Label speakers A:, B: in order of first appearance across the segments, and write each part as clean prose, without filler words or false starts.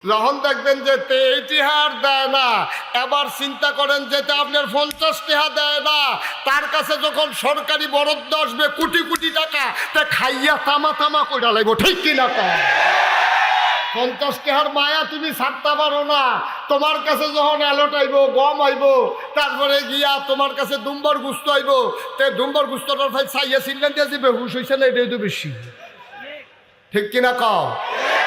A: যখন দেখবেন যে 23 দেয় না, এবার চিন্তা করেন যে আপনার 50 টাকা দেয় না, তার কাছে যখন সরকারি বরাদ্দ আসবে কোটি কোটি টাকা, তা খাইয়া তামা তামা কইরা লাগবো, ঠিক কিনা? 50 টাকার মায়া তুমি ছাড়তে পারো না। তোমার কাছে যখন অ্যালট আইব, গম আইব, তারপরে গিয়া তোমার কাছে দুম্বার গুস্ত আইব, তে দুম্বার গুস্তটার ফাই চাইয়া চিনলেন দিয়ে যে বেহুশ হয়েছে না, এটাই তো বেশি, ঠিক কিনা?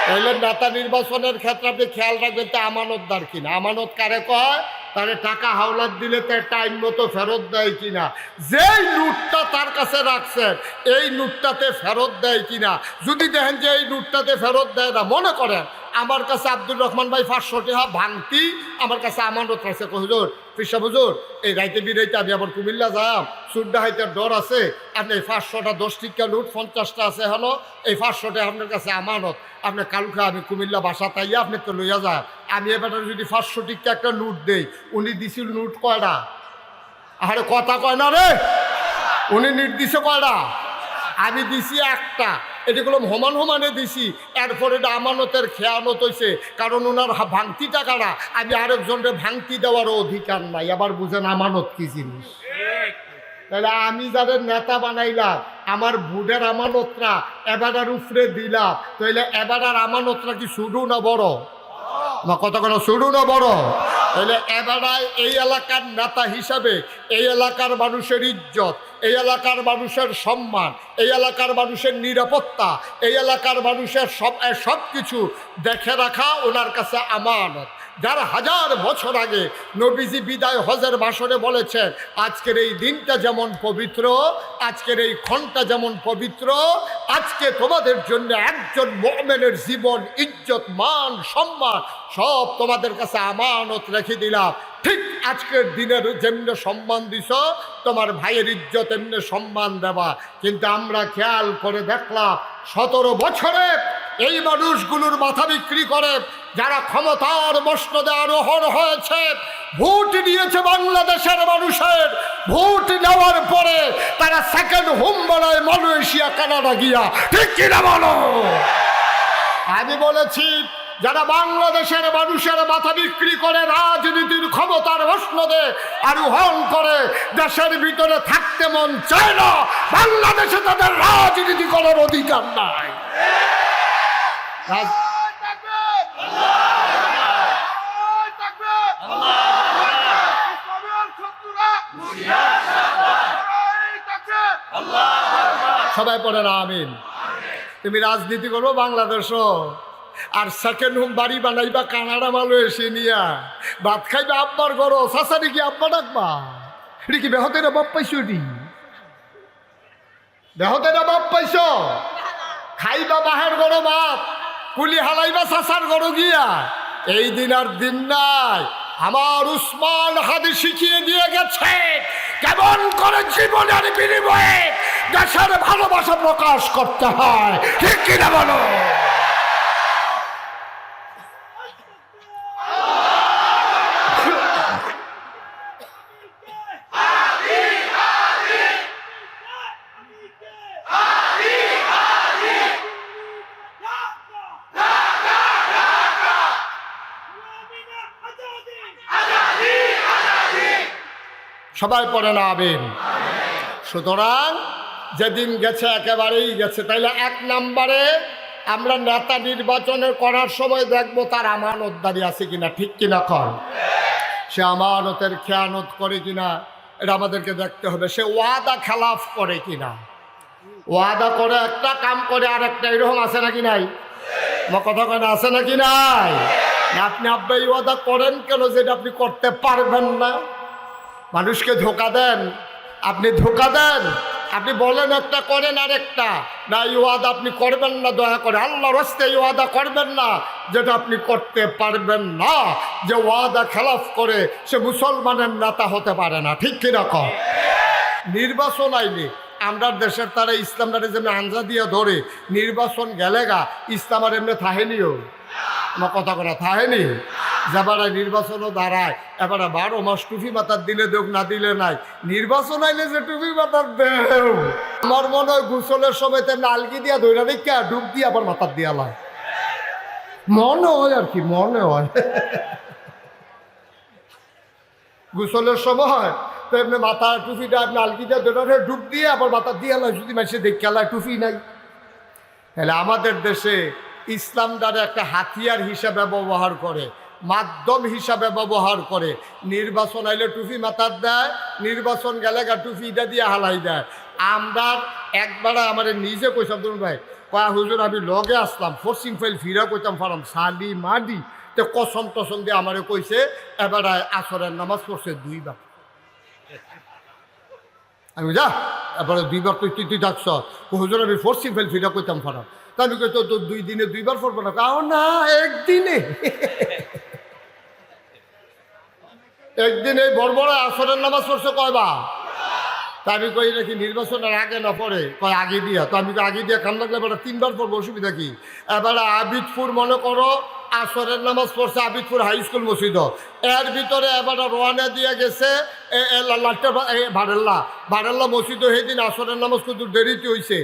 A: তাহলে নেতা নির্বাচনের ক্ষেত্রে আপনি খেয়াল রাখবেন তো আমানতদার কিনা। আমানত কারে কয়? তারে টাকা হাওলাত দিলে তার টাইম মতো ফেরত দেয় কিনা, যেই নোটটা তার কাছে রাখছেন এই নোটটাতে ফেরত দেয় কিনা। যদি দেখেন যে এই নোটটাতে ফেরত দেয় না, মনে করেন আমার কাছে আব্দুর রহমান ভাই 500 টাকা ভাঙতি আমার কাছে আমানত আছে, হুজুর পিসা হুজুর এই রাইতে বিরাইতে আমি আবার কুমিল্লা যাম, সুড্ডা হাইতে ডর আছে, আপনি এই 500টা 10 টিকা নোট 50টা আছে হলো, এই 500টা আপনার কাছে আমানত, আপনি কালকে আমি কুমিল্লা বাসা তাইয়া আপনি তো লইয়া যা। আমি এবার যদি 500 টিকা একটা নোট দেই, উনি দিছিল নোট কয়টা? আরে কথা কয় না রে, উনি নির্দিষ্ট কয়টা? আমি দিছি একটা, এটিগুলো সমান সমানে দিছি। এরপরে এটা আমানতের খেয়ানত হয়েছে, কারণ ওনার ভাঙতি টাকাটা আমি আরেকজনকে ভাঙতি দেওয়ারও অধিকার নাই। আবার বুঝেন আমানত কি জিনিস? তাহলে আমি যাদের নেতা বানাইলাম, আমার ভোটের আমানতরা এবারের উপরে দিলাম, তাহলে এবারের আমানতরা কি শুরু না বড়? বা কত কোনো শুরু না বড়? তাহলে এবারায় এই এলাকার নেতা হিসাবে এই এলাকার মানুষের ইজ্জত, এই এলাকার মানুষের সম্মান, এই এলাকার মানুষের নিরাপত্তা, এই এলাকার মানুষের সব কিছু দেখে রাখা ওনার কাছে আমানত। যার 1000 বছর আগে নবীজি বিদায় হজের ভাষণে বলেছেন, আজকের এই দিনটা যেমন পবিত্র, আজকের এই ক্ষণটা যেমন পবিত্র, আজকে তোমাদের জন্য একজন মুমিনের জীবন, ইজ্জত, মান, সম্মান সব তোমাদের কাছে আমানত রেখে দিলাম। ঠিক আজকের দিনের যেমনি সম্মান দিছ, তোমার ভাইয়ের ইজ্জত এমনি সম্মান দেবা। কিন্তু আমরা খেয়াল করে দেখলাম 17 বছরে এই মানুষগুলোর মাথা বিক্রি করে যারা ক্ষমতার মসনদে আরোহণ হয়েছে, ভোট দিয়েছে বাংলাদেশের মানুষের, ভোট নেওয়ার পরে তারা সেকেন্ড হোম বানায় মালয়েশিয়া, কানাডা গিয়া, ঠিক কিনা বলো? আমি বলেছি যারা বাংলাদেশের মানুষের মাথা বিক্রি করে রাজনীতির ক্ষমতার মসনদে আরোহণ করে, দেশের ভিতরে থাকতে মন চায় না, বাংলাদেশে তাদের রাজনীতি করার অধিকার নাই। সবাই পড়ে না আমিন। তুমি রাজনীতি করবো বাংলাদেশও, আর সেকেন্ড হোম বাড়ি বানাইবা কানাডা মালয়েশিয়া নিয়া, ভাত খাইবা আব্বার ঘর, চাচারি কি আব্বা ডাকবা? এটি কি বেহতের বাপ পাইছো? এটি বেহতের বাপ পাইছ? খাইবা বাহের গরো ভাত, কুলি হালাইবা চাচার গরো গিয়া। এই দিন আর দিন নাই। আমার উসমান হাদি শিখিয়ে দিয়ে গেছে কেমন করে জীবনের বিনিময়ে দেশের ভালোবাসা প্রকাশ করতে হয়, ঠিক কিনা বলো? সবাই পড়ে না আমিন। সুতরাং যেদিন গেছে একেবারেই গেছে। তাইলে 1 নম্বরে আমরা নেতা নির্বাচনের করার সময় দেখবো তার আমানতদারি আছে কিনা, ঠিক কিনা? সে আমানতের খেয়ানত করে কিনা এটা আমাদেরকে দেখতে হবে। সে ওয়াদা খেলাফ করে কিনা। ওয়াদা করে একটা, কাম করে আর একটা, এরকম আছে নাকি নাই? আমার কথা কেন আছে নাকি নাই? আপনি আব্বা এই ওয়াদা করেন কেন যেটা আপনি করতে পারবেন না? মানুষকে ধোকা দেন, আপনি ধোকা দেন। আপনি বলেন একটা, করেন আর একটা। না, এই ওয়াদা আপনি করবেন না, দয়া করে আল্লাহর রাস্তায় এই ওয়াদা করবেন না যেটা আপনি করতে পারবেন না। যে ওয়াদা খেলাফ করে সে মুসলমানের নেতা হতে পারে না, ঠিক কিরকম? নির্বাচন আইলে আমরা দেশের তারা ইসলামটারে যেমনি আঞ্জা দিয়ে ধরে, নির্বাচন গেলে গা ইসলাম আর এমনি থাহেনিও। আমার কথা করা থাহেনি। যাবারা নির্বাচনও দাঁড়ায়, এবারে 12 মাস টুপি মাথার দিলে দেখ, না দিলে নাই। নির্বাচন আইলে যে টুপি মাথার দেও, আমার মনে হয় গোসলের সময় নালকি দিয়া ধৈরা রেখা ডুব দিয়ে আবার মাথার দিয়া লাই। মনে হয় আর কি, মনে হয়। গোসলের সময় তো এমনি মাথা টুপিটা আপনি আলকিটা দুটারে ডুব দিয়ে আবার মাথা দিয়ে আলাই, যদি মানুষের দেখে আলায় টুপি নাই। তাহলে আমাদের দেশে ইসলাম দ্বারা একটা হাতিয়ার হিসাবে ব্যবহার করে, মাধ্যম হিসাবে ব্যবহার করে। নির্বাচন আইলে টুপি মাথার দেয়, নির্বাচন গেলে টুপিটা দিয়ে হালাই দেয়। আমরা একবার আমার নিজে কইসাম, ধরুন ভাই কয়া হুজুর আমি লগে আসলাম, ফরসিং ফাইল ফিরা কইতাম ফারাম সালি মাডি, তো কসম টসম দিয়ে আমারে কইছে এবার আসরের নামাজ পড়ছে 2 বার। আমি যা এবারে 2 বার তুই ডাকছ, হুজুর আমি ফরসিং ফাইল ফিরা কইতাম ফারাম। তা আমি কই তো 2 দিনে 2 বার পড়বো না? কাও না, একদিনে। একদিন এই বড় আসরের নামাজ পড়ছে কয়বার? তা আমি কই নাকি নির্বাচনের আগে না পরে? কয় আগে দিয়া। তো আমি আগে দিয়া কাম লাগলে এবার 3 বার পড়বো, অসুবিধা কি? এবার আবিদপুর মনে করো আসরের নামাজ পড়ছে আবিদপুর হাই স্কুল মসজিদ, এর ভিতরে এবার রোয়ানা দিয়ে গেছে ভারেল্লা মসজিদ। সেদিন আসরের নামাজ কিন্তু দেরিতে হয়েছে,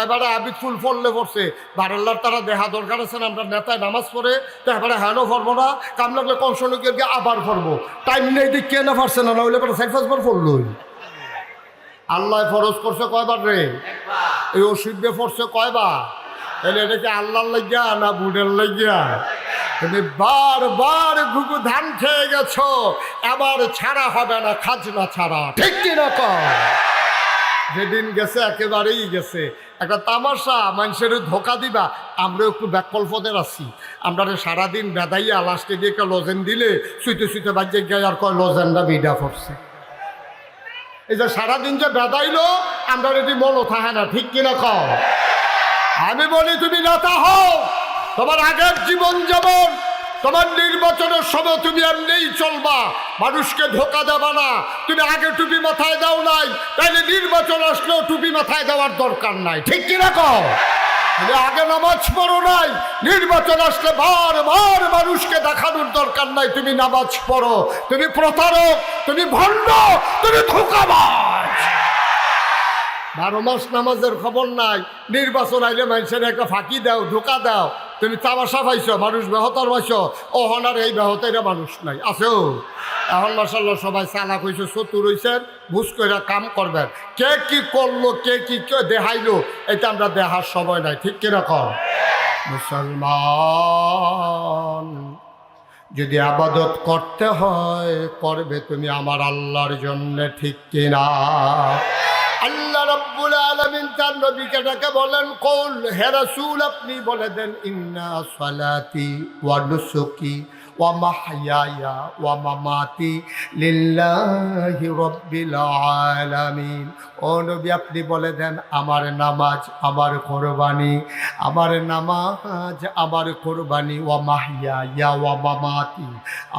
A: এবারে আবিদপুর পড়লে পড়ছে ভারেল্লার তারা দেখা দরকার আছে না, আমরা নেতায় নামাজ পড়ে তো এবারে হ্যানও পড়বো না, কাম লাগলে কংসনকে আবার পড়বো, টাইম নেই দিক কে না পারছে না, হইলে এবার 4-5 বার পড়লই। আল্লাহ ফরজ করছে কয়বার রে? এই ওষুধে পড়ছে কয়বার? তাহলে এটা কি আল্লাহর লাগিয়া না বুড়ের লাগিয়া? তুমি বারবার ঘুঘু ধান খেয়ে গেছো, এবার ছাড়া হবে না, খাজনা ছাড়া, ঠিক কিনা কর? যেদিন গেছে একেবারেই গেছে। একটা তামাশা, মানুষের ধোকা দিবা। আমরা একটু ব্যাকল্পদের আছি, আমরা সারাদিন বেদাইয়া লাস্টে দিয়ে একটা লজেন দিলে শুইতে শুইতে বাজে গিয়ে আর কয় লজেনটা বিডা পড়ছে। এই যে সারাদিন যে বেদাইলো আমরা এটি মনও থাকে না, ঠিক কিনা কও? আমি বলি তুমি নেতা হও, তোমার আগের জীবন যেমন, তোমার নির্বাচনের সময় তুমি এমনিই চলবা, মানুষকে ধোকা দেবা না। তুমি আগে টুপি মাথায় দাও নাই, তাইলে নির্বাচন আসলেও টুপি মাথায় দেওয়ার দরকার নাই, ঠিক কিনা কও? তুমি আগে নামাজ পড়ো নাই, নির্বাচন আসলে বারবার মানুষকে দেখানোর দরকার নাই তুমি নামাজ পড়ো। তুমি প্রতারক, তুমি ভণ্ড, তুমি ধোঁকাবাজ। 12 মাস নামাজের খবর নাই, নির্বাচন আইলে মানুষের একটা ফাঁকি দাও, ধোকা দাও। তুমি তামাশা পাইছ, মানুষ বেহতার পাইছ, ওহনার এই বেহতেরা মানুষ নাই, আছেও। এখন মাশাআল্লাহ সবাই চালাক হয়েছে, চতুর হয়েছেন, বুঝ করে কাম করবেন। কে কি করলো, কে কি দেখাইলো, এটা আমরা দেখার সময় নাই, ঠিক কিরকম? মুসলমান যদি আবাদত করতে হয়, করবে তুমি আমার আল্লাহর জন্য, ঠিক কিনা? আল্লাহ রাব্বুল আলামিন তার নবীকে ডেকে বলেন, কল হে রাসূল আপনি বলে দেন, ইন্না সালাতি ওয়া নুসুকি ওয়া মাহইয়ায়া ওয়া মামাতি লিল্লাহি রাব্বিল আলামিন। ও নবী আপনি বলে দেন, আমার নামাজ আমার কোরবানি, আমার নামাজ আমার কোরবানি, ওয়া মাহইয়ায়া ওয়া মামাতি,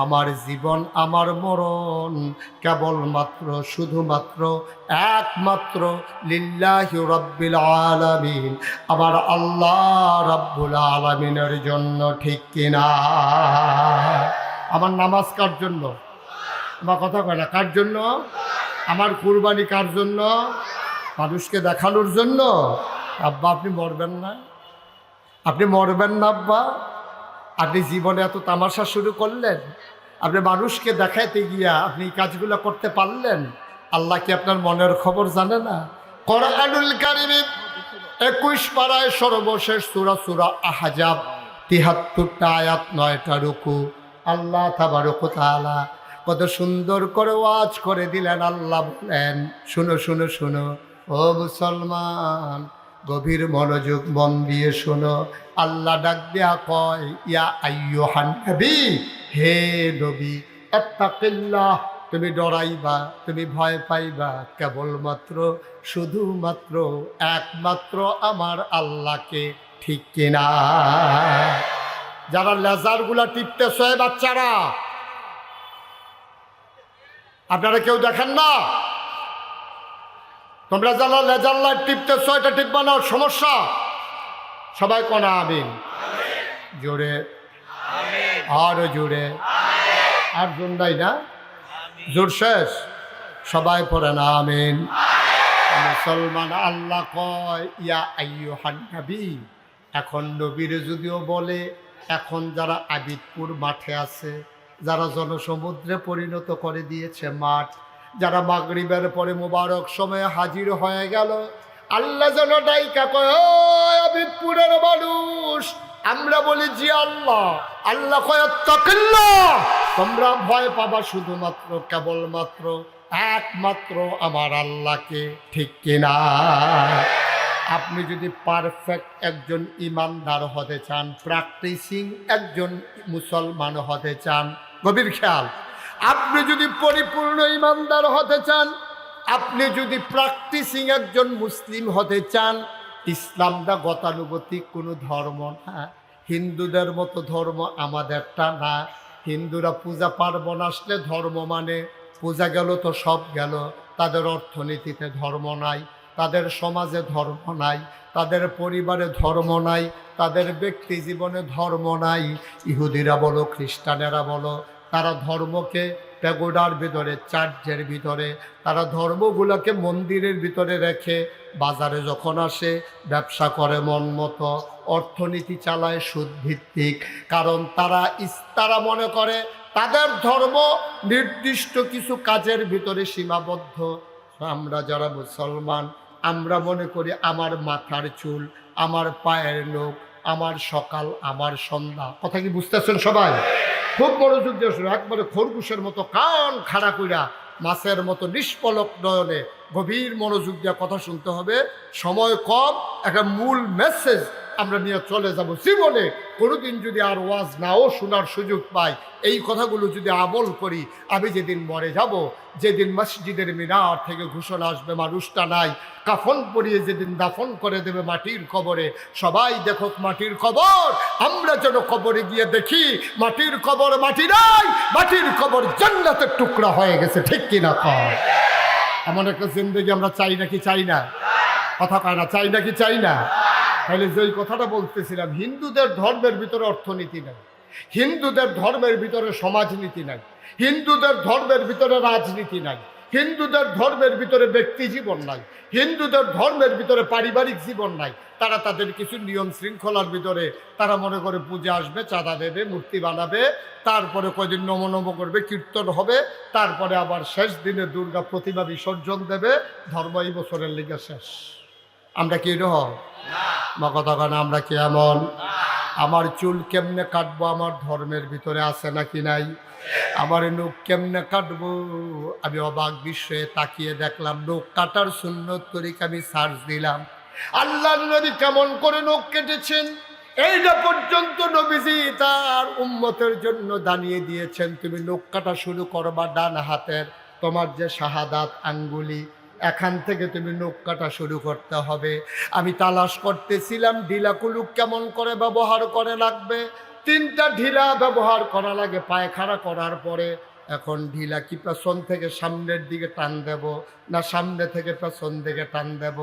A: আমার জীবন আমার মরণ কেবলমাত্র শুধুমাত্র একমাত্র লিল্লাহি রাব্বিল আলামিন, আমার আল্লাহ রাব্বুল আলামিনের জন্য, ঠিক কিনা? আমার নামাজ কার জন্য? আমার কথা কয় না, কার জন্য? আমার কুরবানি কার জন্য? মানুষকে দেখানোর জন্য। আব্বা আপনি মরবেন না, আপনি মরবেন না আব্বা। আপনি জীবনে এত তামাশা শুরু করলেন, আপনি মানুষকে দেখাইতে গিয়া আপনি এই কাজগুলো করতে পারলেন। আল্লাহ কি আপনার মনের খবর জানে না? কোরআনুল কারীম 21 পারায় সর্বশেষ সূরা, সূরা আহজাব, 73টা আয়াত, 9টা রুকু। আল্লাহ তাবারক ওয়া তাআলা কত সুন্দর করে ওয়াজ করে দিলেন। আল্লাহ বলেন, শুনো শুনো শুনো ও মুসলমান, গভীর মনোযোগ মন দিয়ে শোনো। আল্লাহ ডাক দেয়া কয়, ইয়া আইয়ুহান নবী, হে নবী, আত্তাকিল্লাহ, তুমি ডরাইবা, তুমি ভয় পাইবা কেবলমাত্র শুধুমাত্র একমাত্র আমার আল্লাহকে, ঠিক কিনা? যারা লেজারগুলা টিপতেছ বাচ্চারা, আপনারা কেউ দেখেন না? তোমরা যারা লেজার লাইট টিপতেছ, এটা টিপবা না, সমস্যা। সবাই কোনা আমিন, জোরে, আরো জোরে, আর জোর না, জোর শেষ, সবাই পড়েন আমিন। মুসলমান আল্লাহ কয়, ইয়া আইয়ুহান নবী, এখন নবীর যদিও বলে এখন যারা আবিদপুর মাঠে আছে, যারা জনসমুদ্রে পরিণত করে দিয়েছে মাঠ, যারা মাগরিবের পরে মুবারক সময়ে হাজির হয়ে গেল, আল্লাহ যেন ডাইকা কয়, ও আবিদপুরের মানুষ, আমরা বলি জি আল্লাহ। আল্লাহ কয় তাকিল্লাহ, তোমরা ভয় পাবা শুধুমাত্র কেবলমাত্র একমাত্র আমার আল্লাহকে, ঠিক কিনা? আপনি যদি পারফেক্ট একজন ইমানদার হতে চান, প্র্যাকটিসিং একজন মুসলমান হতে চান, গভীর খেয়াল, আপনি যদি পরিপূর্ণ ইমানদার হতে চান, আপনি যদি প্র্যাকটিসিং একজন মুসলিম হতে চান, ইসলামটা গতানুগতিক কোনো ধর্ম না, হিন্দুদের মতো ধর্ম আমাদেরটা না। হিন্দুরা পূজা পার্বণ আসলে ধর্ম মানে, পূজা গেল তো সব গেল, তাদের অর্থনীতিতে ধর্ম নাই, তাদের সমাজে ধর্ম নাই, তাদের পরিবারে ধর্ম নাই, তাদের ব্যক্তি জীবনে ধর্ম নাই। ইহুদিরা বলো, খ্রিস্টানেরা বলো, তারা ধর্মকে প্যাগোডার ভিতরে, চার্চের ভিতরে, তারা ধর্মগুলোকে মন্দিরের ভিতরে রেখে বাজারে যখন আসে ব্যবসা করে মন মতো, অর্থনীতি চালায় সুদভিত্তিক। কারণ তারা মনে করে তাদের ধর্ম নির্দিষ্ট কিছু কাজের ভিতরে সীমাবদ্ধ। আমরা যারা মুসলমান, আমরা মনে করি আমার মাথার চুল, আমার পায়ের নখ, আমার সকাল, আমার সন্ধ্যা। কথা কি বুঝতেছেন সবাই? খুব মনোযোগ দিয়ে শুনে, একবারে খরগোশের মতো কান খাড়া কইরা, মাছের মতো নিষ্পলক নয়নে গভীর মনোযোগ দিয়ে কথা শুনতে হবে। সময় কম, একটা মূল মেসেজ আমরা নিয়ে চলে যাব। জীবনে কোনোদিন যদি আর ওয়াজ নাও শোনার সুযোগ পাই, এই কথাগুলো যদি আমল করি, আমি যেদিন মরে যাব, যেদিন মসজিদের মিনার থেকে ঘোষণা আসবে মানুষটা নাই, কাফন পরিয়ে যেদিন দাফন করে দেবে মাটির কবরে, সবাই দেখো মাটির কবর, আমরা যেন কবরে গিয়ে দেখি মাটির কবর মাটি নাই, মাটির কবর জান্নাতের টুকরা হয়ে গেছে, ঠিক কিনা কয়? এমন একটা জিন্দেগি আমরা চাই নাকি চাই না? কথা কয় না, চাই নাকি চাই না? তাহলে যেই কথাটা বলতেছিলাম, হিন্দুদের ধর্মের ভিতরে অর্থনীতি নাই, হিন্দুদের ধর্মের ভিতরে সমাজনীতি নাই, হিন্দুদের ধর্মের ভিতরে রাজনীতি নাই, হিন্দুদের ধর্মের ভিতরে ব্যক্তি জীবন নাই, হিন্দুদের ধর্মের ভিতরে পারিবারিক জীবন নাই। তারা তাদের কিছু নিয়ম শৃঙ্খলার ভিতরে তারা মনে করে পূজা আসবে, চাঁদা দেবে, মূর্তি বানাবে, তারপরে কয়দিন নম নম করবে, কীর্তন হবে, তারপরে আবার শেষ দিনে দুর্গা প্রতিমা বিসর্জন দেবে। ধর্ম এই বছরের লিগে শেষ। আমরা কি এরকম? মা কথা কেন, আমরা কি এমন? আমার চুল কেমনে কাটবো আমার ধর্মের ভিতরে আছে নাকি নাই? আমার নখ কেমনে কাটবো, আমি অবাক বিস্ময়ে তাকিয়ে দেখলাম, নখ কাটার সুন্নত তরিকা আমি সার্চ দিলাম, আল্লাহর নবী কেমন করে নখ কেটেছেন এইটা পর্যন্ত নবীজি তার উম্মতের জন্য দাঁড়িয়ে দিয়েছেন। তুমি নখ কাটা শুরু করবা ডান হাতের, তোমার যে শাহাদাত আঙ্গুলি, এখান থেকে তুমি নখ কাটা শুরু করতে হবে। আমি তালাশ করতেছিলাম ঢিলা কুলুক কেমন করে ব্যবহার করে লাগবে। 3টা ঢিলা ব্যবহার করা লাগে পায়খানা করার পরে। এখন ঢিলা কি পেছন থেকে সামনের দিকে টান দেব না সামনে থেকে পেছন দিকে টান দেব?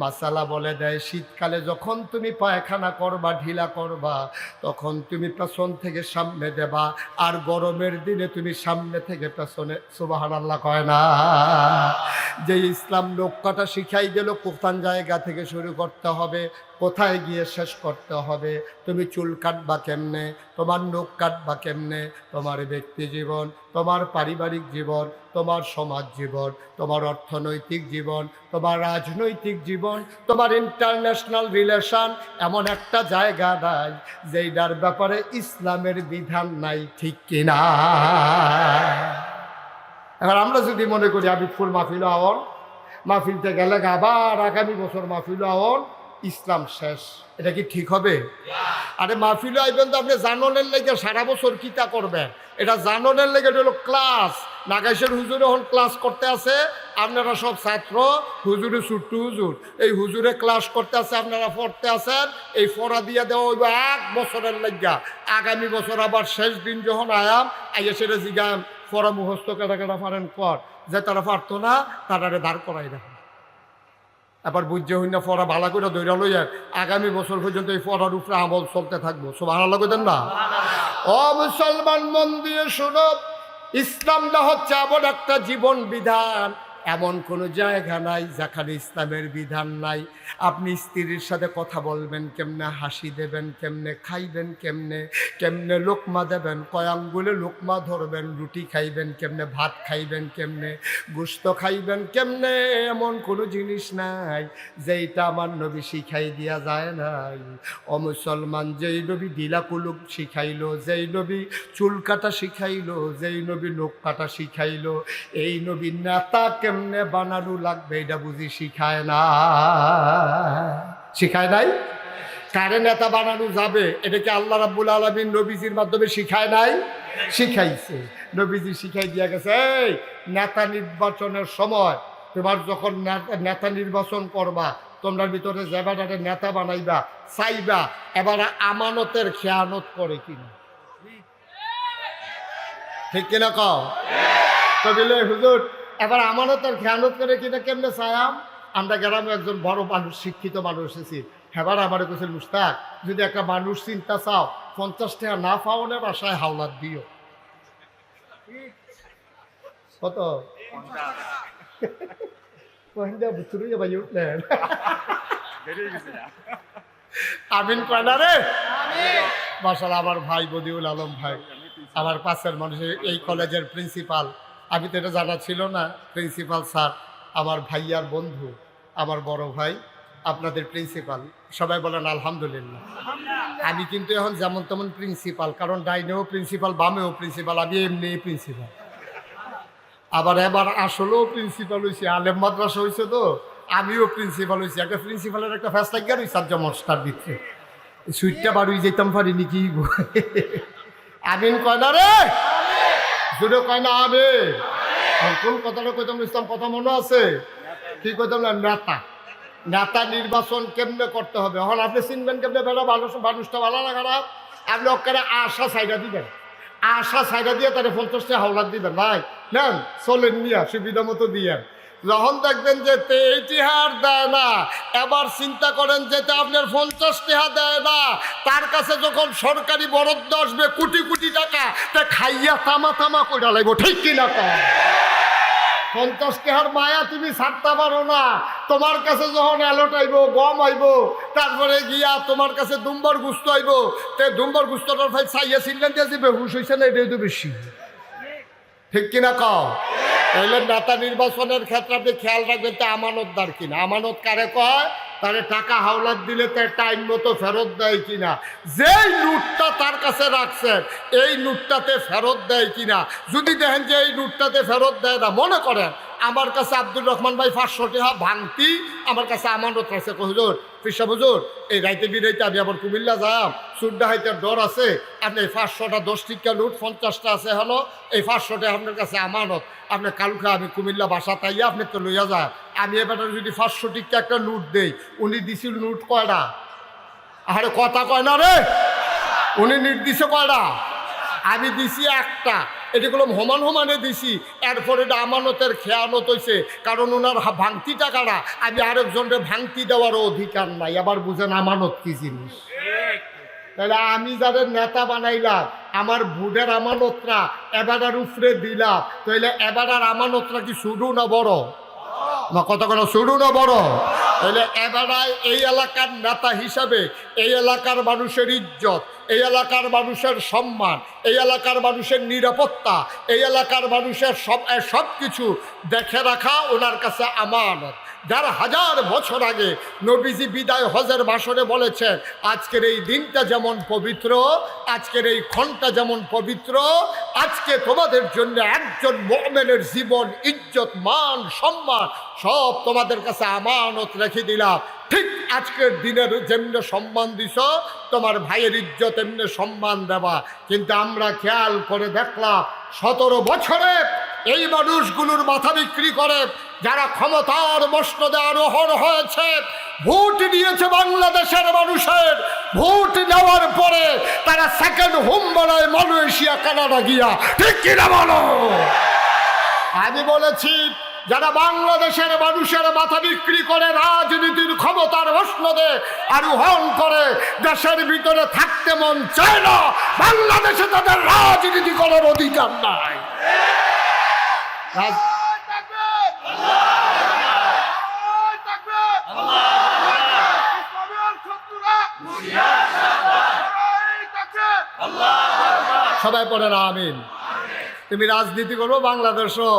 A: মাসালা বলে দেয়, শীতকালে যখন তুমি পায়খানা করবা, ঢিলা করবা, তখন তুমি পেছন থেকে সামনে দেবা, আর গরমের দিনে তুমি সামনে থেকে পেছনে। সুবহানাল্লাহ কয় না? যে ইসলাম নখ কাটা শিখাই দিল, কোন জায়গা থেকে শুরু করতে হবে, কোথায় গিয়ে শেষ করতে হবে। তুমি চুল কাটবা কেমনে, তোমার নখ কাটবা কেমনে, তোমার ব্যক্তি জীবন, তোমার পারিবারিক জীবন, তোমার সমাজ জীবন, তোমার অর্থনৈতিক জীবন, তোমার রাজনৈতিক জীবন, তোমার ইন্টারন্যাশনাল রিলেশন, এমন একটা জায়গা নাই যেইটার ব্যাপারে ইসলামের বিধান নাই, ঠিক কিনা? এবার আমরা যদি মনে করি আবিদপুর মাহফিল আওয়ান, মাহফিলতে গেলে আবার আগামী বছর মাহফিল আওয়ান, ইসলাম শেষ, এটা কি ঠিক হবে? আরে মাহফিল আইবেন তো আপনি জাননের লেগে সারা বছর কিতা করবেন, এটা জাননের লেগে, এটা হলো ক্লাস। নাগাইশের হুজুর এখন ক্লাস করতে আছে, আপনারা সব ছাত্র, হুজুরে ছুট্টু হুজুর, এই হুজুরে ক্লাস করতে আছে, আপনারা পড়তে আছেন, এই পড়া দিয়ে দেওয়া হইব 1 বছরের লেগা। আগামী বছর আবার শেষ দিন যখন আয়াম আইয়া সেটা জিগাম পড়া মুখস্থ কেটা কেটা পারেন কর, যে তারা পারতো না তারা দাঁড় করাই রাখে। এবার বুঝতে হই না পড়া ভালো করে দৈরা লইয়া আগামী বছর পর্যন্ত এই পড়ার উপরে আমল চলতে থাকবো। সুবহানাল্লাহ কইতেন না? ও মুসলমান, মন দিয়ে শোনো, ইসলামটা হচ্ছে এমন একটা জীবন বিধান, এমন কোনো জায়গা নাই যেখানে ইসলামের বিধান নাই। আপনি স্ত্রীর সাথে কথা বলবেন কেমনে, হাসি দেবেন কেমনে, খাইবেন কেমনে, কেমনে লোকমা দেবেন, কয় আঙ্গুলে লোকমা ধরবেন, রুটি খাইবেন কেমনে, ভাত খাইবেন কেমনে, গোশত খাইবেন কেমনে, এমন কোনো জিনিস নাই যেইটা আমার নবী শিখাই দিয়া যায় নাই। ও মুসলমান, যেই নবী ঢিলা কুলুক শিখাইলো, যেই নবী চুল কাটা শিখাইলো, যেই নবী লোক কাটা শিখাইলো, এই নবী নেতা কেমনে বানানো লাগবে এটা বুঝি শিখায় না, শিখায় নাই? কারে নেতা বানানো যাবে এটা কি আল্লাহ রাব্বুল আলামিন নবীজির মাধ্যমে শিখায় নাই? শিখাইছে। নবীজি শিখাই দিয়া গেছে, এই নেতা নির্বাচনের সময় তোমার যখন নেতা নির্বাচন করবা, তোমরা ভিতরে যেবারে নেতা বানাইবা চাইবা এবার আমানতের খেয়ানত করে কিনা, ঠিক কিনা কও? তো বলে হুজুর এবার আমানতের খেয়ানত করে কিনা কেমনে চাইম? আমরা গ্রামে একজন বড় মানুষ, শিক্ষিত মানুষ এসেছি, এবার আমার কাছে মুস্তাক, যদি একটা মানুষ চিন্তা চাও 50 টাকা না পাওয়ানোর আশায় হাওলাত দিও। কত? উঠলেন আমিন কয়না রে মাশাআল্লাহ। আমার ভাই বদিউল আলম ভাই, আমার পাশের মানুষের এই কলেজের প্রিন্সিপাল, আমি তো এটা জানা ছিল না, প্রিন্সিপাল স্যার আমার ভাইয়ার বন্ধু, আমার বড় ভাই, আপনাদের প্রিন্সিপাল। সবাই বলেন আলহামদুলিল্লাহ। আমি কিন্তু এখন যেমন তেমন প্রিন্সিপাল, কারণ ডাইনেও প্রিন্সিপাল, বামেও প্রিন্সিপাল, আমি এমনি প্রিন্সিপাল। আবার এবার আসলেও প্রিন্সিপাল হয়েছে, আলেম মাদ্রাসা হয়েছে, তো আমিও প্রিন্সিপাল হয়েছি। একটা প্রিন্সিপালের একটা ফ্যাস লাগিয়ে রয়েছে আর জমস্টার দিচ্ছে, সুইটটা বাড়ি যেতাম পারিনি কি। আমিন কয় না রে, জুড়ে কয় না আবে। কোন কথাটা কইতাম ইসলাম কথা মনে আছে? কি কইতাম না, নেতা নেতা নির্বাচন কেমনে করতে হবে। এখন আপনি চিনবেন কেমনে বেড়া মানুষটা ভালো না খারাপ? আপনি ওখানে আশা সাইডা দিবেন, আশা সাইডা দিয়ে তারা 50 টাকা হাওলাত দিবেন, ভাই নেন চলেন নিয়া সুবিধা মতো দিয়ে। যখন দেখবেন যে 23 হার দেয় না, এবার চিন্তা করেন যেটা আপনার 50 টাকা দেয় না, তার কাছে যখন সরকারি বরাদ্দ আসবে কোটি কোটি টাকা, তা খাইয়া তামা তামা কইরা লাগবো, ঠিক কিনা কয়? 50 টাকার মায়া তুমি ছাড়তে পারো না। তোমার কাছে যখন এলট আইব, গম আইব, তারপরে গিয়া তোমার কাছে দুম্বার গুস্ত আইব, তে দুম্বার গুস্তটার ভাই চাইয়া চিনলেন দিয়ে যে বেহুশ হয়েছে না, এটাই তো বেশি, ঠিক কিনা কও? তাহলে নেতা নির্বাচনের ক্ষেত্রে আপনি খেয়াল রাখবেন তো আমানতদার কিনা। আমানত কারে কয়? তারে টাকা হাওলাত দিলে তার টাইম মতো ফেরত দেয় কিনা, যেই নোটটা তার কাছে রাখছেন এই নোটটাতে ফেরত দেয় কিনা। যদি দেখেন যে এই নোটটাতে ফেরত দেয় না, মনে করেন আমার কাছে আব্দুর রহমান ভাই 500 টাকা ভাঙতি আমার কাছে আমানত আছে, হুজুর পিসা হুজুর এই রাইতে বিরাইতে আমি আবার কুমিল্লা যাম, সুড্ডা হাইতে ডর আছে, আপনি এই 500টা 10 টিকা নোট 50টা আছে হলো, এই 500টা আপনার কাছে আমানত, আপনি কালকে আমি কুমিল্লা বাসা তাইয়া আপনি তো লইয়া যায়। আমি এবার যদি 500 টিকা একটা নোট দেই, উনি দিছিল নোট কয়টা? আরে কথা কয় না রে, উনি নির্দিষ্ট কয়টা? আমি দিছি একটা, এটিগুলো সমান সমানে দিছি। এরপরে এটা আমানতের খেয়ানত হয়েছে, কারণ ওনার ভাঙতি টাকাটা আমি আরেকজনের ভাঙতি দেওয়ারও অধিকার নাই। আবার বুঝেন আমানত কি জিনিস। তাহলে আমি যাদের নেতা বানাইলাম, আমার ভোটের আমানতরা এবারের উপরে দিলাম, তাহলে এবারের আমানতরা কি শুরু না বড়? না কত কোনো শুরু না বড়? তাহলে এবারায় এই এলাকার নেতা হিসাবে এই এলাকার মানুষের ইজ্জত, এই এলাকার মানুষের সম্মান, এই এলাকার মানুষের নিরাপত্তা, এই এলাকার মানুষের সব কিছু দেখে রাখা ওনার কাছে আমানত। 1000 বছর আগে নবীজি বিদায় হজের ভাষণে বলেছেন, আজকের এই দিনটা যেমন পবিত্র, আজকের এই ক্ষণটা যেমন পবিত্র, আজকে তোমাদের জন্য একজন মুমিনের জীবন, ইজ্জত, মান, সম্মান সব তোমাদের কাছে আমানত রেখে দিলাম। ঠিক আজকের দিনের যেমনি সম্মান দিছ, তোমার ভাইয়ের ইজ্জত এমনি সম্মান দেবা। কিন্তু আমরা খেয়াল করে দেখলাম 17 বছরে এই মানুষগুলোর মাথা বিক্রি করে যারা ক্ষমতার মসনদে আরোহণ হয়েছে, ভোট দিয়েছে বাংলাদেশের মানুষের, ভোট নেওয়ার পরে তারা সেকেন্ড হোম বানায় মালয়েশিয়া, কানাডা গিয়া, ঠিক কিনা বলো? আমি বলেছি যারা বাংলাদেশের মানুষের মাথা বিক্রি করে রাজনীতির ক্ষমতার মসনদে আরোহণ করে, দেশের ভিতরে থাকতে মন চায় না, বাংলাদেশে তাদের রাজনীতি করার অধিকার নাই। সবাই পড়ে না আমিন। তুমি রাজনীতি করবো বাংলাদেশও,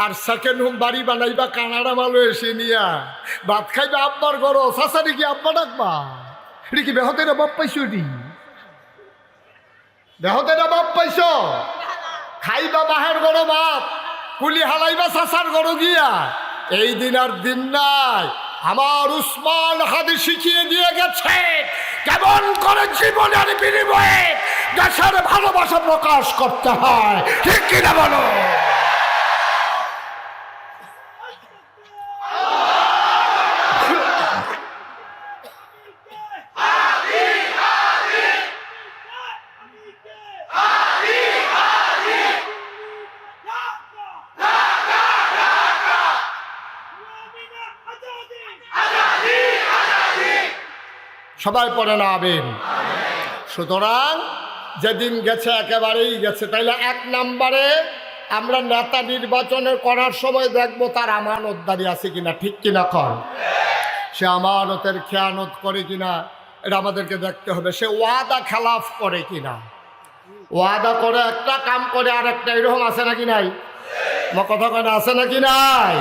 A: আর সেকেন্ড হোম বাড়ি বানাইবা কানাডা মালয়েশিয়া নিয়া, ভাত খাইবা আব্বার ঘর, চাচারি কি আব্বা ডাকবা? এটা কি বেহতের বাপ পাইছো? এটি বেহতের বাপ পাইছ? খাইবা বাহের ঘর বাপ, কুলি হালাইবা চাচার ঘর গিয়া। এই দিন আর দিন নাই। আমার উসমান হাদি শিখিয়ে দিয়ে গেছে কেমন করে জীবনের বিনিময়ে দেশের ভালোবাসা প্রকাশ করতে হয়, ঠিক কিনা বলো? সবাই পড়ে না আমিন। সুতরাং যেদিন গেছে একেবারেই গেছে। তাইলে এক নম্বরে আমরা নেতা নির্বাচনের করার সময় দেখবো তার আমানতদারি আছে কিনা, ঠিক কিনা কর। সে আমানতের খেয়ানত করে কিনা এটা আমাদেরকে দেখতে হবে। সে ওয়াদা খেলাফ করে কিনা, ওয়াদা করে একটা কাম করে আর একটা, এরকম আছে নাকি নাই? কথা কেন আছে নাকি নাই?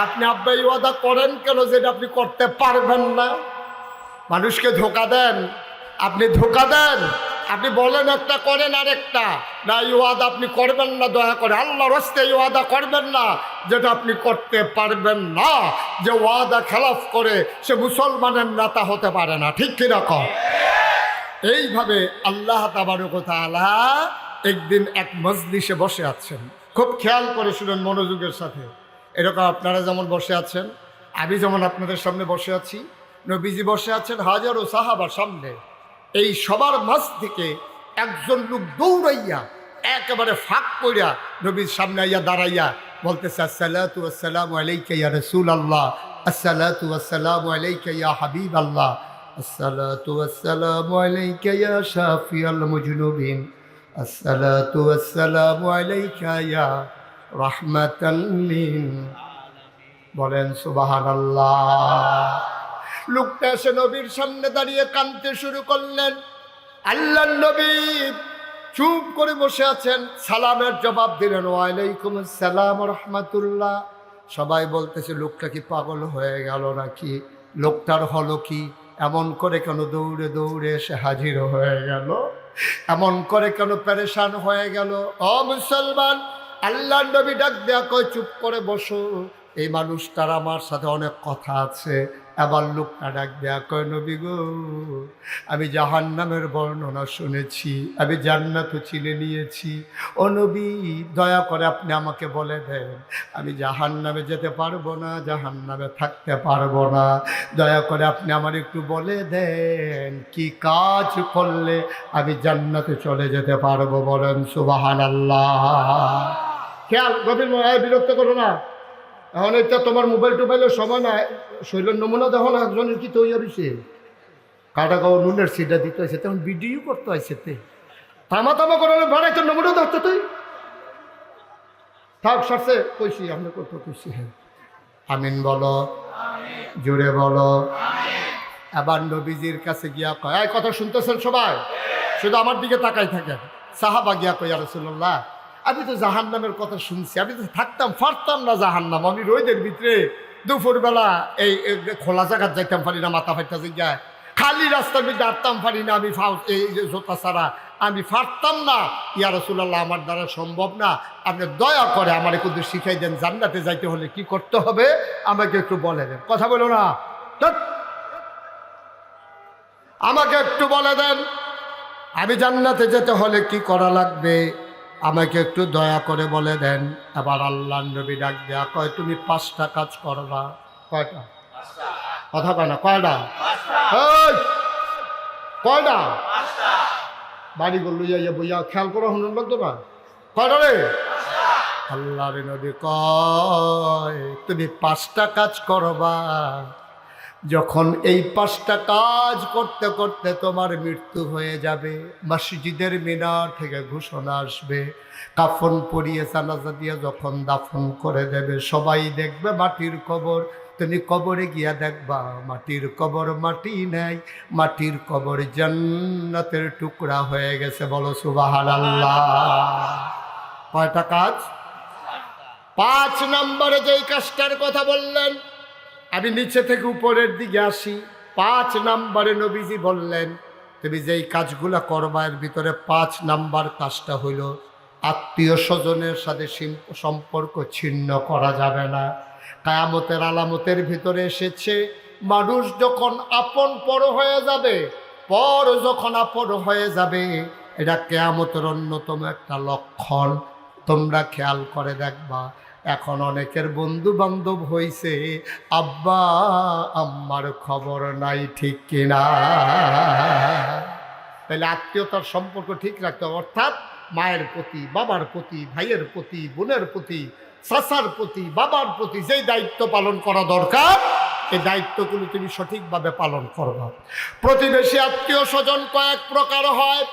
A: আপনি আব্বা এই ওয়াদা করেন কেন যেটা আপনি করতে পারবেন না? মানুষকে ধোকা দেন, আপনি ধোকা দেন, আপনি বলেন একটা করেন আর একটা। না, এই ওয়াদা আপনি করবেন না, দয়া করে আল্লাহর রাস্তায় এই ওয়াদা করবেন না যেটা আপনি করতে পারবেন না। যে ওয়াদা খেলাফ করে সে মুসলমানের নেতা হতে পারে না, ঠিক কিরকম? এইভাবে আল্লাহ তাবারক ওয়া তাআলা একদিন এক মজলিসে বসে আছেন। খুব খেয়াল করে শুনেন মনোযোগের সাথে। এরকম আপনারা যেমন বসে আছেন, আমি যেমন আপনাদের সামনে বসে আছি, নবীজি বসে আছেন হাজারো সাহাবার সামনে। এই সবার মাঝ থেকে একজন লোক দৌড়াইয়া একেবারে ফাঁক কইরা নবীর সামনে আইয়া দাঁড়াইয়া বলতেছে, আসসালাতু ওয়াসসালামু আলাইকা ইয়া রাসূলুল্লাহ, আসসালাতু ওয়াসসালামু আলাইকা ইয়া হাবিবাল্লাহ, আসসালাতু ওয়াসসালামু আলাইকা ইয়া শাফিয়াল মুজনুবিন, আসসালাতু ওয়াসসালামু আলাইকা ইয়া রাহমাতাল লিল। বলেন সুবহানাল্লাহ। লোকটা এসে নবীর সামনে দাঁড়িয়ে কাঁদতে শুরু করলেন। আল্লাহর নবী চুপ করে বসে আছেন, সালামের জবাব দিলেন, ওয়ালাইকুম আসসালাম ওয়া রাহমাতুল্লাহ। সবাই বলতেছে লোকটা কি পাগল হয়ে গেল নাকি? লোকটার হলো কি? এমন করে কেন দৌড়ে দৌড়ে এসে হাজির হয়ে গেল? এমন করে কেন পেরেশান হয়ে গেল? ও মুসলমান, আল্লাহর নবী ডাক দেয়া কয়, চুপ করে বসো, এই মানুষটার আমার সাথে অনেক কথা আছে। আবার লোকটা ডাক দেয়া কয়, নবী গো, আমি জাহান্নামের বর্ণনা শুনেছি, আমি জান্নাতও চিনে নিয়েছি। ও নবী, দয়া করে আপনি আমাকে বলে দেন, আমি জাহান্নামে যেতে পারবো না, জাহান্নামে থাকতে পারবো না। দয়া করে আপনি আমার একটু বলে দেন কি কাজ করলে আমি জান্নাতে চলে যেতে পারবো। বলেন সুবহানাল্লাহ। খেয়াল, গভীর বিরক্ত করো না। এখন এটা তোমার মোবাইল টোবাইলের সময় না, শৈলের নমুনা দেখো না একজনের কি তৈরি হয়েছে, কাটা গাও নুনের সিটা দিতে হয়েছে, তখন ভিডিও করতে হয়েছে। থামা থামা করে ভাড়াই তোর নমুনা দেখতো তুই থাক সারছে কইছি, আমি করতে কইছি। হ্যাঁ আমিন বলো, জোরে বলো। এবার নবীজির কাছে গিয়া কয়, এই কথা শুনতেছেন সবাই? শুধু আমার দিকে তাকাই থাকেন। সাহাবা গিয়া কয়, ইয়া রাসূলুল্লাহ, আমি তো জাহান্নামের কথা শুনছি, আমি তো থাকতাম পারতাম না জাহান্নাম। আমি রোদের ভিতরে দুপুরবেলা এই খোলা জায়গায় যাইতাম পারি না, মাথা ফাইটা জায়গায় খালি রাস্তার ভিতরে আটতাম পারি না, আমি এই জোতা ছাড়া আমি পারতাম না। ইয়া রাসূলুল্লাহ, আমার দ্বারা সম্ভব না, আপনি দয়া করে আমার একটু শিখাই দেন, জান্নাতে যাইতে হলে কি করতে হবে আমাকে একটু বলে দেন। কথা বলো না, আমাকে একটু বলে দেন, আমি জান্নাতে যেতে হলে কি করা লাগবে আমাকে একটু দয়া করে বলে দেন। এবার আল্লাহর নবী ডাক দেয়া কয়, তুমি 5টা কাজ করবা। কয়টা? কথা কয় না, কয়টা? কয়টা? বাড়ি বললো ইয়া বইয়া খেয়াল করা শুনুন লাগতো না, কয়টা রে? আল্লাহর নবী কয়, তুমি 5টা কাজ করবা। যখন এই 5টা কাজ করতে করতে তোমার মৃত্যু হয়ে যাবে, মসজিদের মিনার থেকে ঘোষণা আসবে, কাফন পরিয়ে জানাজা দিয়ে যখন দাফন করে দেবে, সবাই দেখবে মাটির কবর, তুমি কবরে গিয়া দেখবা মাটির কবর মাটি নাই, মাটির কবর জান্নাতের টুকরা হয়ে গেছে। বলো সুবহানাল্লাহ। কয়টা কাজ? 5 নম্বরে যেই কাজটার কথা বললেন, আমি নিচে থেকে উপরের দিকে আসি। 5 নম্বরে নবীজি বললেন তুমি যেই কাজগুলা করবা এর ভিতরে 5 নাম্বার কাজটা হইল আত্মীয় স্বজনের সাথে সম্পর্ক ছিন্ন করা যাবে না। কিয়ামতের আলামতের ভিতরে এসেছে মানুষ যখন আপন পর হয়ে যাবে, পর যখন আপন হয়ে যাবে, এটা কিয়ামতের অন্যতম একটা লক্ষণ। তোমরা খেয়াল করে দেখবা এখন অনেকের বন্ধু বান্ধব হইছে আব্বা আম্মার খবর নাই, ঠিক কিনা? তাহলে আত্মীয়তার সম্পর্ক ঠিক রাখতে হবে, অর্থাৎ মায়ের প্রতি, বাবার প্রতি, ভাইয়ের প্রতি, বোনের প্রতি, চাচার প্রতি, বাবার প্রতি যেই দায়িত্ব পালন করা দরকার এই দায়িত্বগুলো তুমি সঠিকভাবে পালন করবা। প্রতিবেশী আত্মীয় স্বজন কয়েক প্রকার হয়।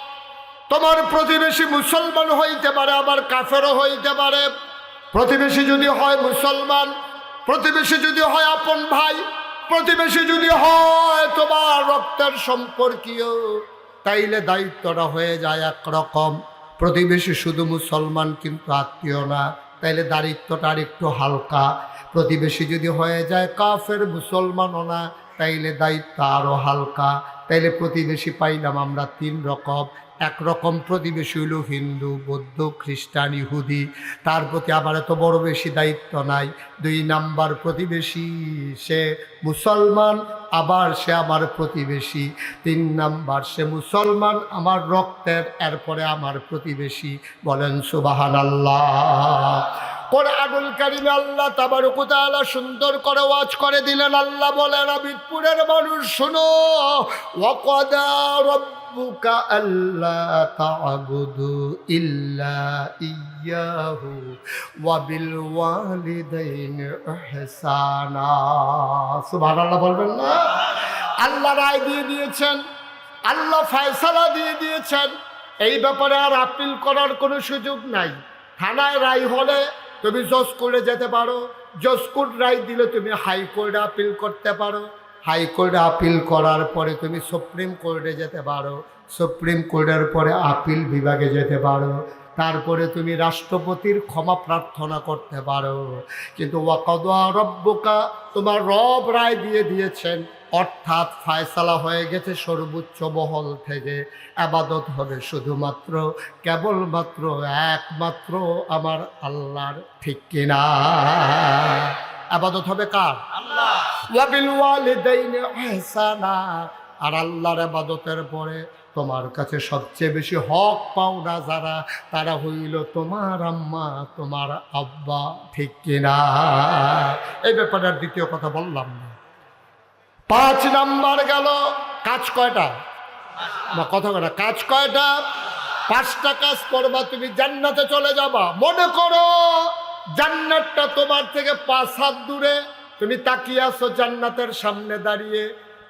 A: তোমার প্রতিবেশী মুসলমান হইতে পারে, আবার কাফেরও হইতে পারে। প্রতিবেশী যদি হয় মুসলমান, প্রতিবেশী যদি হয় আপন ভাই, প্রতিবেশী যদি হয় তোমার রক্তের সম্পর্কীয়, তাইলে দায়িত্বটা হয়ে যায় একরকম। প্রতিবেশী শুধু মুসলমান কিন্তু আত্মীয় না, তাইলে দায়িত্বটা আর একটু হালকা। প্রতিবেশী যদি হয়ে যায় কাফের, মুসলমানও না, তাইলে দায়িত্ব আরও হালকা। তাইলে প্রতিবেশী পাইলাম আমরা 3 রকম। একরকম প্রতিবেশী হইল হিন্দু, বৌদ্ধ, খ্রিস্টান, ইহুদি, তার প্রতি আবার এত বড় বেশি দায়িত্ব নাই। 2 নাম্বার প্রতিবেশী সে মুসলমান, আবার সে আমার প্রতিবেশী। 3 নাম্বার সে মুসলমান আমার রক্তের, এরপরে আমার প্রতিবেশী। বলেন সুবহানাল্লাহ। কোরআনুল কারীমে আল্লাহ তাবারক ওয়া তাআলা সুন্দর করে ওয়াজ করে দিলেন। আল্লাহ বলেন আবিদপুরের মানুষ শোনো, ওয়া ক্বাদা রাব্বুকা আল্লা তা'বুদু ইল্লা ইয়্যাহু ওয়া বিল ওয়ালিদাইনি ইহসানা। সুবহানাল্লাহ বলবেন না? আল্লাহ রায় দিয়ে দিয়েছেন, আল্লাহ ফয়সালা দিয়ে দিয়েছেন। এই ব্যাপারে আর আপিল করার কোনো সুযোগ নাই। থানায় রায় হলে তুমি জজ কোর্টে যেতে পারো, জজ কোর্ট রায় দিলে তুমি হাইকোর্টে আপিল করতে পারো, হাইকোর্টে আপিল করার পরে তুমি সুপ্রিম কোর্টে যেতে পারো, সুপ্রিম কোর্টের পরে আপিল বিভাগে যেতে পারো, তারপরে তুমি রাষ্ট্রপতির ক্ষমা প্রার্থনা করতে পারো। কিন্তু ওয়াকাদা রব্বুকা, তোমার রব রায় দিয়ে দিয়েছেন, অর্থাৎ ফায়সালা হয়ে গেছে সর্বোচ্চ মহল থেকে। ইবাদত হবে শুধুমাত্র কেবলমাত্র একমাত্র আমার আল্লাহর, ঠিক কিনা? ইবাদত হবে কার? আল্লাহ। ওয়া বিল ওয়ালিদাইনি ইহসানা। আর আল্লাহর ইবাদতের পরে তোমার কাছে সবচেয়ে বেশি হক পাওনা যারা, তারা হইল তোমার আম্মা, তোমার আব্বা, ঠিক কিনা? এই ব্যাপারে আর দ্বিতীয় কথা বললাম না। 5 নাম্বার গেল। কাজ কয়টা? না কথা কয়টা? কাজ কয়টা? 5টা কাজ করবা, তুমি জান্নাতে চলে যাবা। মনে করো জান্নাতটা তোমার থেকে 5 হাত দূরে, তুমি তাকিয়ে আছো জান্নাতের সামনে দাঁড়িয়ে।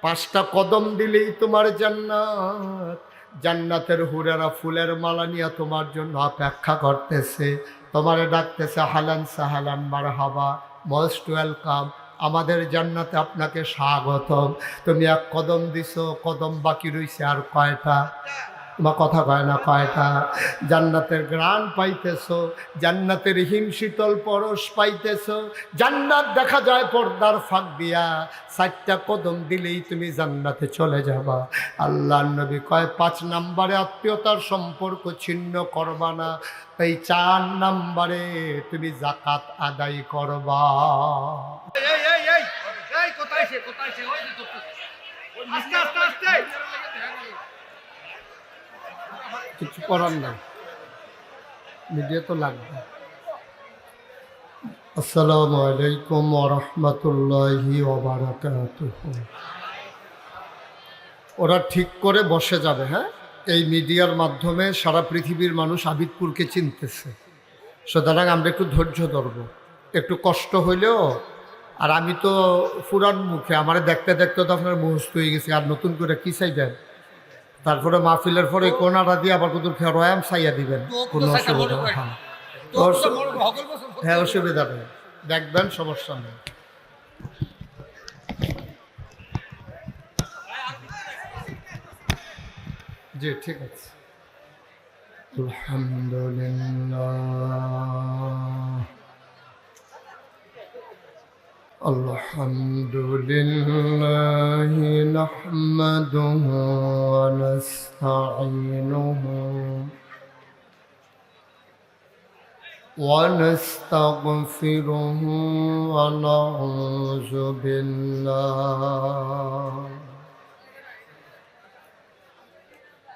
A: 5টা কদম দিলেই তোমার জান্নাত। জান্নাতের হুরেরা ফুলের মালা নিয়ে তোমার জন্য অপেক্ষা করতেছে, তোমারে ডাকতেছে হালান সাহালান মারহাবা, মোস্ট ওয়েলকাম, আমাদের জান্নাতে আপনাকে স্বাগতম। তুমি 1 কদম দিছো, কদম বাকি রইছে আর কয়টা? তোমার কথা কয় না, কয়টা? জান্নাতের গ্রাণ পাইতেছো, জান্নাতের হিমশীতল পরশ পাইতেছো, জান্নাত দেখা যায় পর্দার ফাঁক দিয়া। 4টা কদম দিলেই তুমি জান্নাতে চলে যাবা। আল্লাহর নবী কয় 5 নাম্বারে আত্মীয়তার সম্পর্ক ছিন্ন করবা না, তাই 4 নাম্বারে তুমি যাকাত আদায় করবা। কিছু করার নাই, মিডিয়া তো লাগবে। আসসালামু আলাইকুম ওয়া রাহমাতুল্লাহি ওয়া বারাকাতুহু। ওরা ঠিক করে বসে যাবে। হ্যাঁ, এই মিডিয়ার মাধ্যমে সারা পৃথিবীর মানুষ আবিদপুরকে চিনতেছে, সুতরাং আমরা একটু ধৈর্য ধরবো, একটু কষ্ট হইলেও। আর আমি তো পুরান মুখে, আমার দেখতে দেখতে তো আপনার মুখস্থ হয়ে গেছে, আর নতুন করে কি চাইবেন? তারপরে মাহফিলের পরে কোনাটা দিয়ে আবার কত রয়াম চাইয়া দিবেন, কোনো অসুবিধা? হ্যাঁ, অসুবিধা নেই, দেখবেন, সমস্যা নেই। জি ঠিক আছে। আলহামদুলিল্লাহ আলহামদুলিল্লাহি নাহমাদুহু ওয়া নাস্তাঈনুহু ونستغفره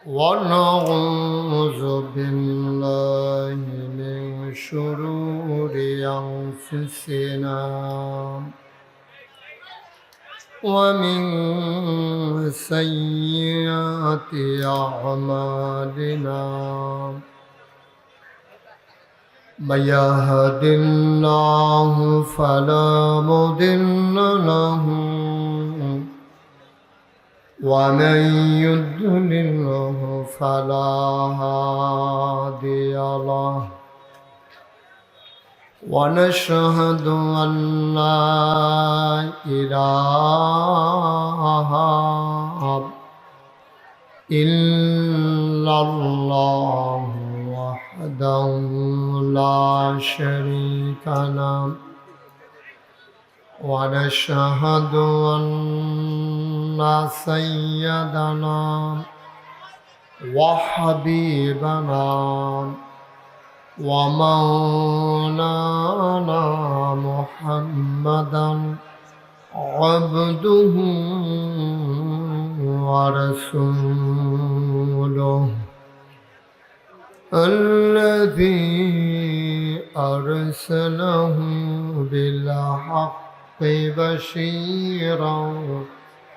A: ونعوذ بالله من شرور أنفسنا ومن سيئات أعمالنا من يهد الله فلا مضل له ومن يضلله فلا هادي له ونشهد أن لا إله إلا الله وحده لا شريك له ونشهد أن سيدنا وحبيبنا ومولانا محمدا عبده ورسوله الذي أرسله بالحق بشيرا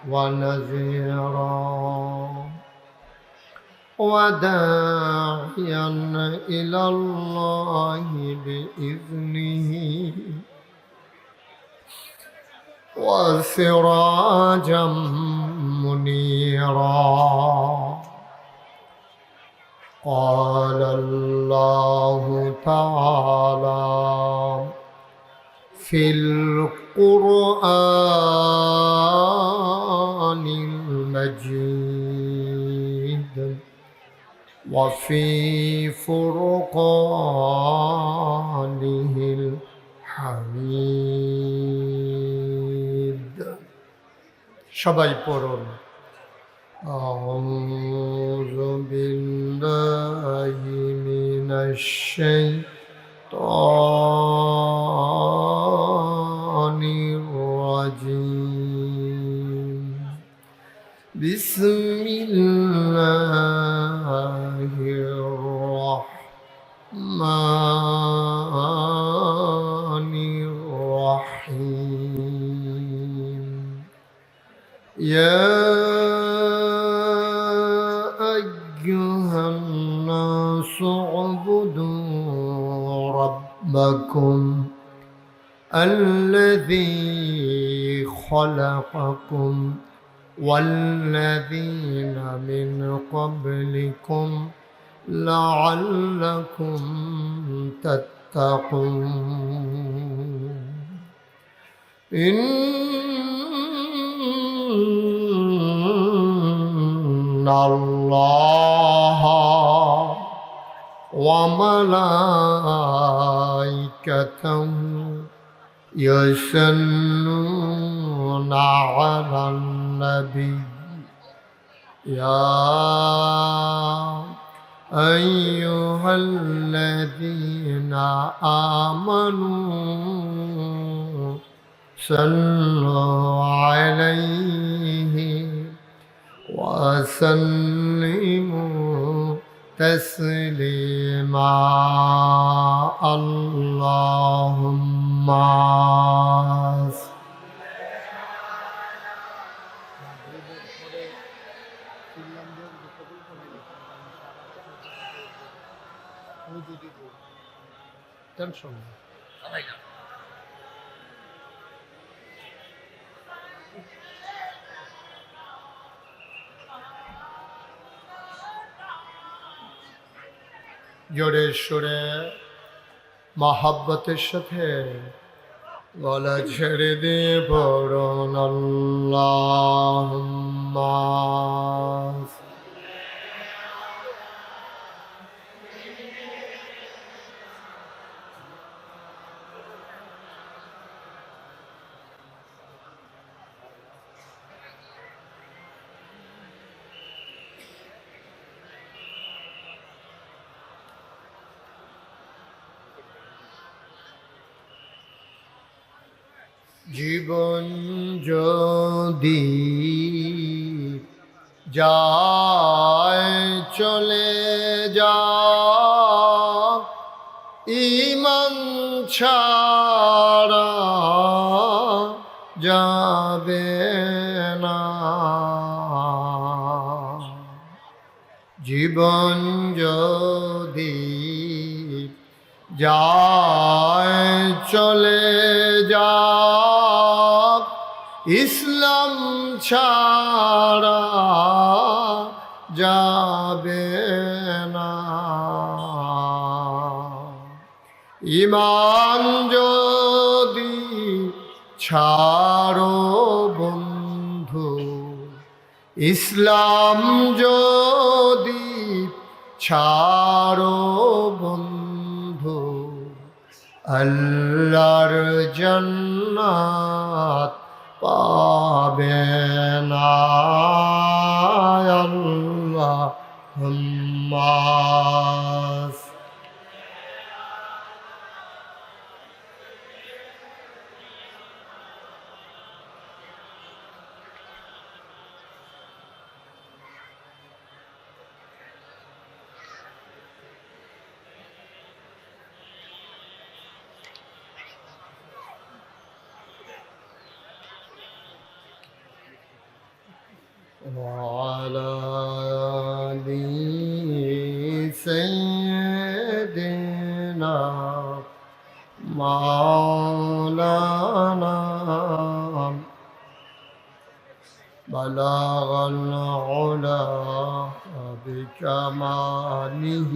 A: ونذيرا وداعيا إلى الله بإذنه وسراجا منيرا قال الله تعالى في القرآن المجيد وفي فرقانه الحميد সবাই পড়ুন أعوذ بالله من الشيطان الرجيم بسم الله الرحمن الرحيم يا أيها الناس اعبدوا ربكم الذي خلقكم والذين من قبلكم لعلكم تتقون إن الله وملائكته يصلون على النبي يا أيها الذين آمنوا صلوا عليه وسلموا تسليما اللهم টেনশন জোরে সুরে মহাব্বতের সাথে গলা ছেড়ে দিয়ে পড়ুন আল্লাহুম্মা জীবন যদি যায় চলে যা ঈমান ছাড়া যাবে না। জীবন যদি যায় চলে যা ইসলাম ছাড়া যাবে না। ঈমান যদি ছাড়ো বন্ধু, ইসলাম যদি ছাড়ো বন্ধু, আল্লাহর জান্নাত পাবে না। আল্লাহুম্মা وعلى آل سيدنا مولانا بلغ العلا بكماله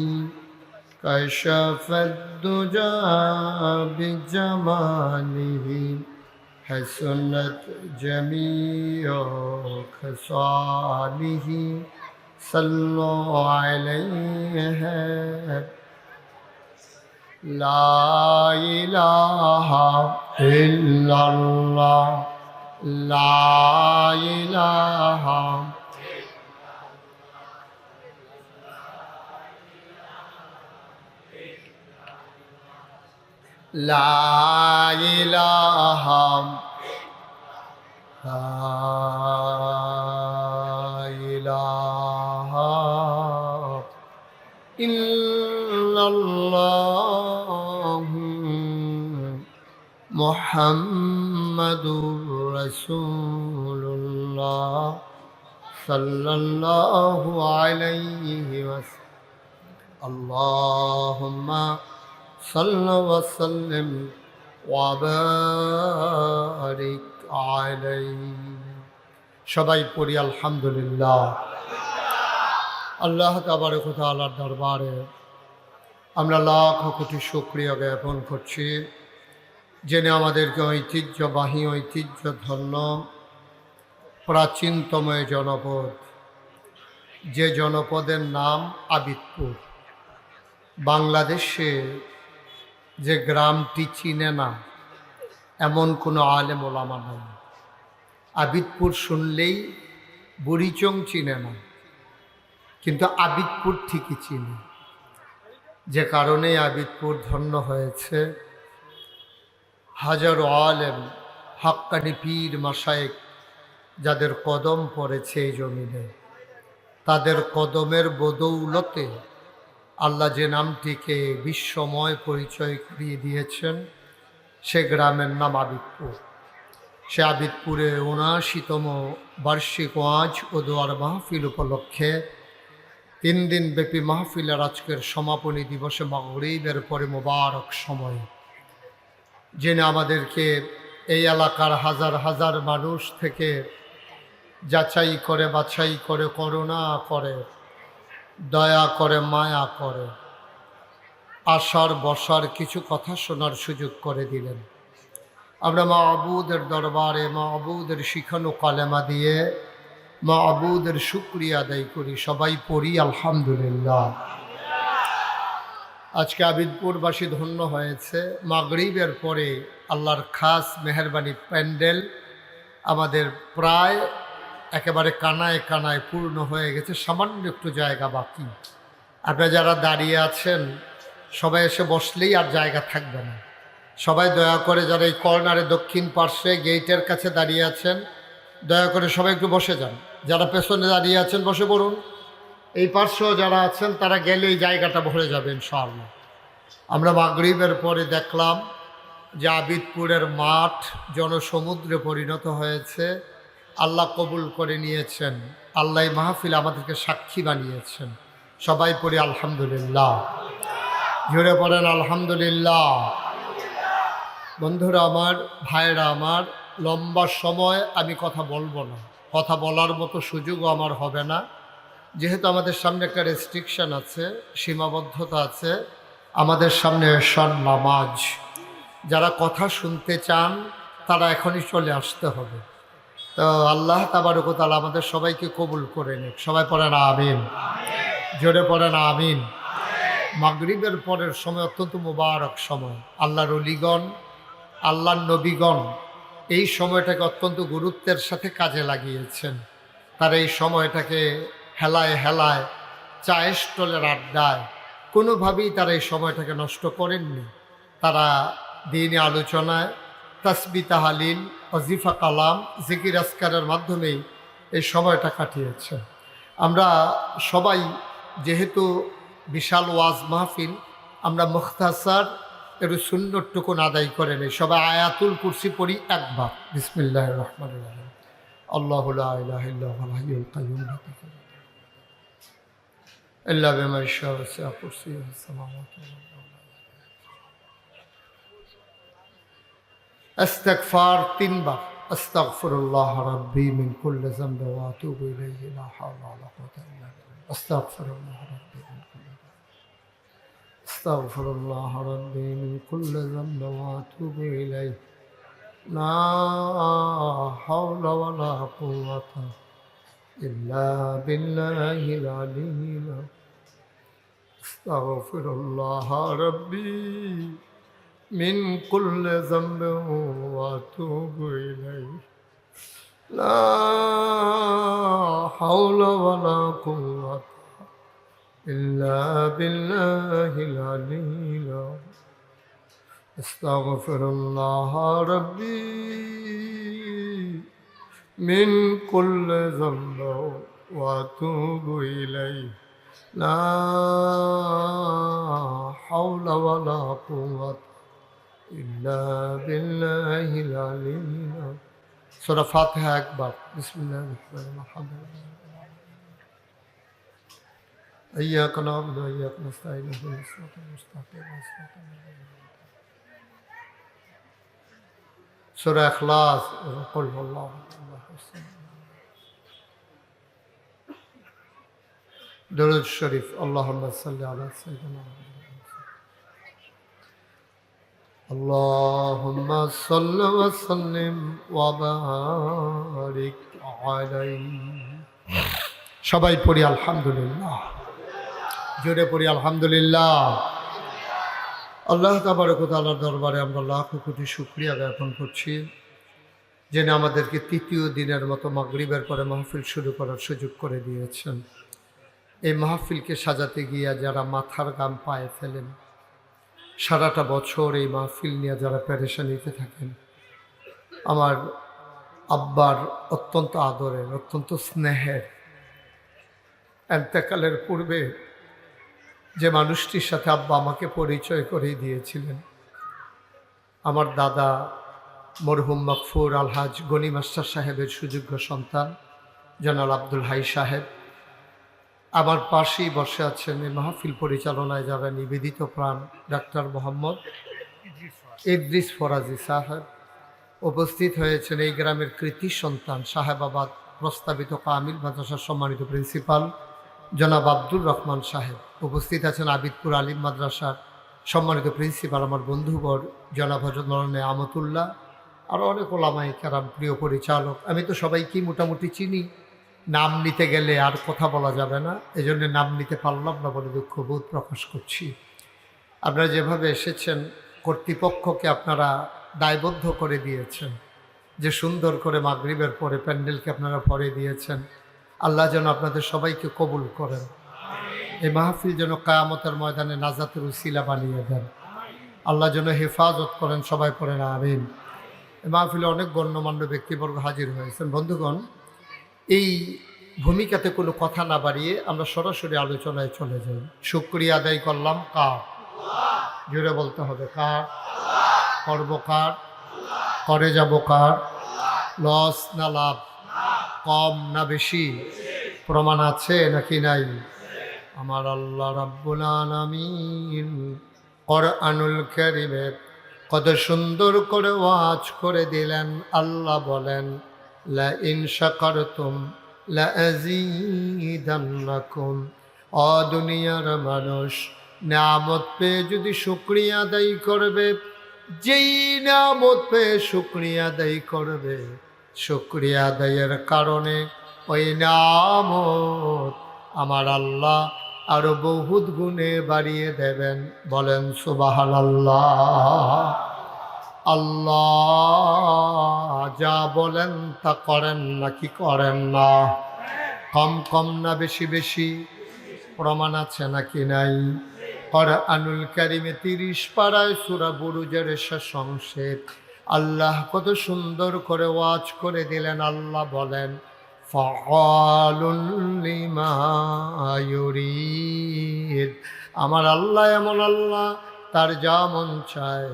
A: كشف الدجى بجماله حسنت جميع خصاله صلوا عليه لا إله إلا الله لا إله لا إله إلا الله محمد رسول الله صلى الله عليه وسلم اللهم صل وسلم وبارك عليه সবাই পড়ি আলহামদুলিল্লাহ। আল্লাহ তাবারক ওয়া তাআলার দরবারে আমরা লাখ কোটি শুকরিয়া জ্ঞাপন করছি, যিনি আমাদেরকে ঐতিহ্যবাহী ঐতিহ্যধন্য প্রাচীনতম জনপদ, যে জনপদের নাম আবিদপুর। বাংলাদেশে যে গ্রামটি চিনে না এমন কোনো আলেম ওলামা নাই। আবিদপুর শুনলেই বুড়িচং চিনে না, কিন্তু আবিদপুর ঠিকই চিনে। যে কারণে আবিদপুর ধন্য হয়েছে। হাজারো আলেম হাক্কানি পীর মাশায়েখ যাদের কদম পড়েছে এই জমিনে, তাদের কদমের বদৌলতে আল্লাহ যে নামটিকে বিশ্বময় পরিচয় করিয়ে দিয়েছেন, সে গ্রামের নাম আবিদপুর। সে আবিদপুরে ৭৯তম বার্ষিক ওয়াজ ও দোয়ার মাহফিল উপলক্ষে ৩ দিন ব্যাপী মাহফিলের আজকের সমাপনী দিবসে মাগরিবের পরে মোবারক সময়, যিনি আমাদেরকে এই এলাকার হাজার হাজার মানুষ থেকে যাচাই করে বাছাই করে করুণা করে দয়া করে মায়া করে আসার বসার কিছু কথা শোনার সুযোগ করে দিলেন। আমরা মাহবুদের দরবারে মাহবুদের শিখানো কালেমা দিয়ে মাহবুদের শুকরিয়া আদায় করি। সবাই পড়ি আলহামদুলিল্লাহ। আজকে আবিদপুরবাসী ধন্য হয়েছে। মাগরিবের পরে আল্লাহর খাস মেহেরবানি প্যান্ডেল আমাদের প্রায় একেবারে কানায় কানায় পূর্ণ হয়ে গেছে, সামান্য একটু জায়গা বাকি। আপনারা যারা দাঁড়িয়ে আছেন সবাই এসে বসলেই আর জায়গা থাকবে না, সবাই দয়া করে যারা এই কর্নারে দক্ষিণ পার্শ্বে গেটের কাছে দাঁড়িয়ে আছেন, দয়া করে সবাই একটু বসে যান। যারা পেছনে দাঁড়িয়ে আছেন বসে পড়ুন। এই পার্শ্বেও যারা আছেন তারা গেলে এই জায়গাটা ভরে যাবে ইনশাআল্লাহ। আমরা মাগরিবের পরে দেখলাম যে আবিদপুরের মাঠ জনসমুদ্রে পরিণত হয়েছে। আল্লাহ কবুল করে নিয়েছেন। আল্লাহ মাহফিল আমাদেরকে সাক্ষী বানিয়েছেন। সবাই পড়ি আলহামদুলিল্লাহ, জোরে পড়েন আলহামদুলিল্লাহ। বন্ধুরা আমার, ভাইরা আমার, লম্বা সময় আমি কথা বলবো না, কথা বলার মতো সুযোগও আমার হবে না, যেহেতু আমাদের সামনে একটা রেস্ট্রিকশন আছে, সীমাবদ্ধতা আছে। আমাদের সামনে এশার নামাজ। যারা কথা শুনতে চান তারা এখনই চলে আসতে হবে। তো আল্লাহ তাবারক ওয়া তাআলা আমাদের সবাইকে কবুল করে নিক। সবাই পড়েন আমিন, জোরে পড়েন আমিন। মাগরিবের পরের সময় অত্যন্ত মুবারক সময়। আল্লাহর ওলিগণ, আল্লাহর নবীগণ এই সময়টাকে অত্যন্ত গুরুত্বের সাথে কাজে লাগিয়েছেন। তারা এই সময়টাকে হেলায় হেলায়, চায়ের স্টলের আড্ডায় কোনোভাবেই তারা এই সময়টাকে নষ্ট করেননি। তারা দ্বীনি আলোচনায়, তাসবিহ তাহলিল, ওয়াজিফা কালাম, জিকির আজকারের মাধ্যমেই এই সময়টা কাটিয়েছেন। আমরা সবাই যেহেতু বিশাল ওয়াজ মাহফিল, আমরা মুখতাসার একটু সুন্নতটুকুন আদায় করে নেই। সবাই আয়াতুল কুরসি পড়ি একবার। বিসমিল্লাহির রহমানির রহিম। আল্লাহু লা ইলাহা ইল্লা হুয়াল হাইয়ুল কাইয়্যুম লা তাখুযুহু ইল্লা বিমা শাআ ওয়াসি'a কুরসিয়্যুহুস সামাওয়াতি ওয়াল আরদ। ইস্তিগফার 3 বার। আস্তাগফিরুল্লাহ রাব্বি মিন কুল্লি যামবি ওয়া আতুবু ইলাইহি লা হাওলা ওয়া লা কুওয়াতা ইল্লা বিল্লাহ। আস্তাগফিরুল্লাহ রাব্বি মিন কুল্লি আস্তাগফিরুল্লাহ রাব্বি মিন কুল্লি যামবি ওয়া আতুবু ইলাইহি লা হাওলা ওয়া লা কুওয়াতা ইল্লা বিল্লাহিল আলিয়্যিল আযীম। আস্তাগফিরুল্লাহ রাব্বি মিন কুল্লি যামবি ওয়া আতুবু ইলাইহি লা হাওলা ওয়া লা কুওয়াতা ইল্লা বিল্লাহিল আলিয়্যিল আযীম। আস্তাগফিরুল্লাহ রাব্বি মিন কুল্লি যামবি ওয়া আতুবু ইলাইহি লা হাওলা ওয়া লা কুওয়াতা ইল্লা বিল্লাহিল আলিয়্যিল আযীম। সূরা ফাতিহা একবার। বিসমিল্লাহির রহমানির রহিম। ইয়্যাকা না'বুদু ওয়া ইয়্যাকা নাস্তাঈন ইহদিনাস সিরাতাল মুস্তাকিম সিরাতাল লাযীনা সূরা ইখলাস, কুল হুয়াল্লাহু আহাদ। দরুদ শরীফ। আল্লাহুম্মা সাল্লি আলা সাইয়্যিদিনা আল্লাহুম্মা সাল্লি ওয়া সাল্লিম ওয়া বারিক আলাইহি। সবাই পড়ি আলহামদুলিল্লাহ, জোরে পড়ি আলহামদুলিল্লাহ। আল্লাহ তাবারক ওয়া তাআলার দরবারে আমরা লাখো কোটি শুকরিয়া জ্ঞাপন করছি, যিনি আমাদেরকে তৃতীয় দিনের মতো মাগরিবের পরে মাহফিল শুরু করার সুযোগ করে দিয়েছেন। এই মাহফিলকে সাজাতে গিয়া যারা মাথার ঘাম পায়ে ফেলেন, সারাটা বছর এই মাহফিল নিয়ে যারা পেরেশানিতে থাকেন, আমার আব্বার অত্যন্ত আদরের, অত্যন্ত স্নেহের, এন্তেকালের পূর্বে যে মানুষটির সাথে আব্বা আমাকে পরিচয় করিয়ে দিয়েছিলেন, আমার দাদা মরহুম মাগফুর আলহাজ গনি মাস্টার সাহেবের সুযোগ্য সন্তান জনাব আব্দুল হাই সাহেব আমার পাশেই বসে আছেন। এই মাহফিল পরিচালনায় যারা নিবেদিত প্রাণ ডাক্তার মোহাম্মদ ইদ্রিস ফরাজি সাহেব উপস্থিত হয়েছেন। এই গ্রামের কৃতি সন্তান সাহেবাবাদ প্রস্তাবিত কামিল মাদ্রাসার সম্মানিত প্রিন্সিপাল জনাব আব্দুর রহমান সাহেব উপস্থিত আছেন। আবিদপুর আলিম মাদ্রাসার সম্মানিত প্রিন্সিপাল আমার বন্ধুবর জনাব হযরত মাওলানা আমতুল্লাহ, আরও অনেক ওলামায়ে কেরাম, প্রিয় পরিচালক। আমি তো সবাইকেই মোটামুটি চিনি, নাম নিতে গেলে আর কথা বলা যাবে না, এজন্য নাম নিতে পারলাম না বলে দুঃখবোধ প্রকাশ করছি। আপনারা যেভাবে এসেছেন, কর্তৃপক্ষকে আপনারা দায়বদ্ধ করে দিয়েছেন যে সুন্দর করে মাগরিবের পরে প্যান্ডেলকে আপনারা ভরে দিয়েছেন। আল্লাহ যেন আপনাদের সবাইকে কবুল করেন। এই মাহফিল যেন কিয়ামতের ময়দানে নাজাতের উসিলা বানিয়ে দেন। আল্লাহ যেন হেফাজত করেন, সবাই পড়েন আমিন। মাহফিলে অনেক গণ্যমান্য ব্যক্তিবর্গ হাজির হয়েছেন। বন্ধুগণ, এই ভূমিকাতে কোনো কথা না বাড়িয়ে আমরা সরাসরি আলোচনায় চলে যাই। শুকরিয়া আদায় করলাম কার? জুড়ে বলতে হবে কার? করব কার? করে যাব কার? লস না লাভ? কম না বেশি? প্রমাণ আছে নাকি নাই? আমার আল্লাহ রাব্বুল আলামিন কোরআনুল কারীমে কত সুন্দর করে ওয়াজ করে দিলেন। আল্লাহ বলেন, লা ইন শাকারতুম লা আযীদান্নাকুম। ও দুনিয়ার মানুষ, নিয়ামত পেয়ে যদি শুকরিয়া আদায় করবে, যেই নিয়ামত পেয়ে শুকরিয়া আদায় করবে, শুকরিয়া আদায়ের কারণে ওই নিয়ামত আমার আল্লাহ আরো বহুত গুণে বাড়িয়ে দেবেন। বলেন সুবহানাল্লাহ। আল্লাহ যা বলেন তা করেন নাকি করেন না? কম কম না বেশি বেশি? প্রমাণ আছে নাকি নাই? কোরআনুল কারীমে 30 পারায় সূরা বুরুজের শেষ অংশে আল্লাহ কত সুন্দর করে ওয়াজ করে দিলেন। আল্লাহ বলেন, ফাআলুল লিমা ইউরিদ। আমার আল্লাহ এমন আল্লাহ, তার যা মন চায়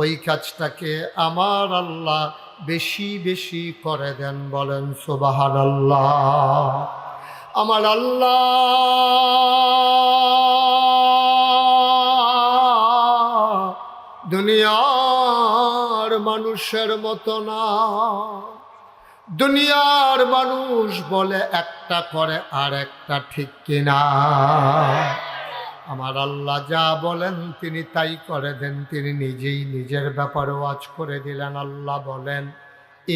A: ওই কাজটাকে আমার আল্লাহ বেশি বেশি করে দেন। বলেন সুবহানাল্লাহ। আমার আল্লাহ দুনিয়ার মানুষের মতো না। দুনিয়ার মানুষ বলে একটা করে আর একটা, ঠিক কিনা? আমার আল্লাহ যা বলেন তিনি তাই করে দেন। তিনি নিজেই নিজের ব্যাপারে ওয়াজ করে দিলেন। আল্লাহ বলেন,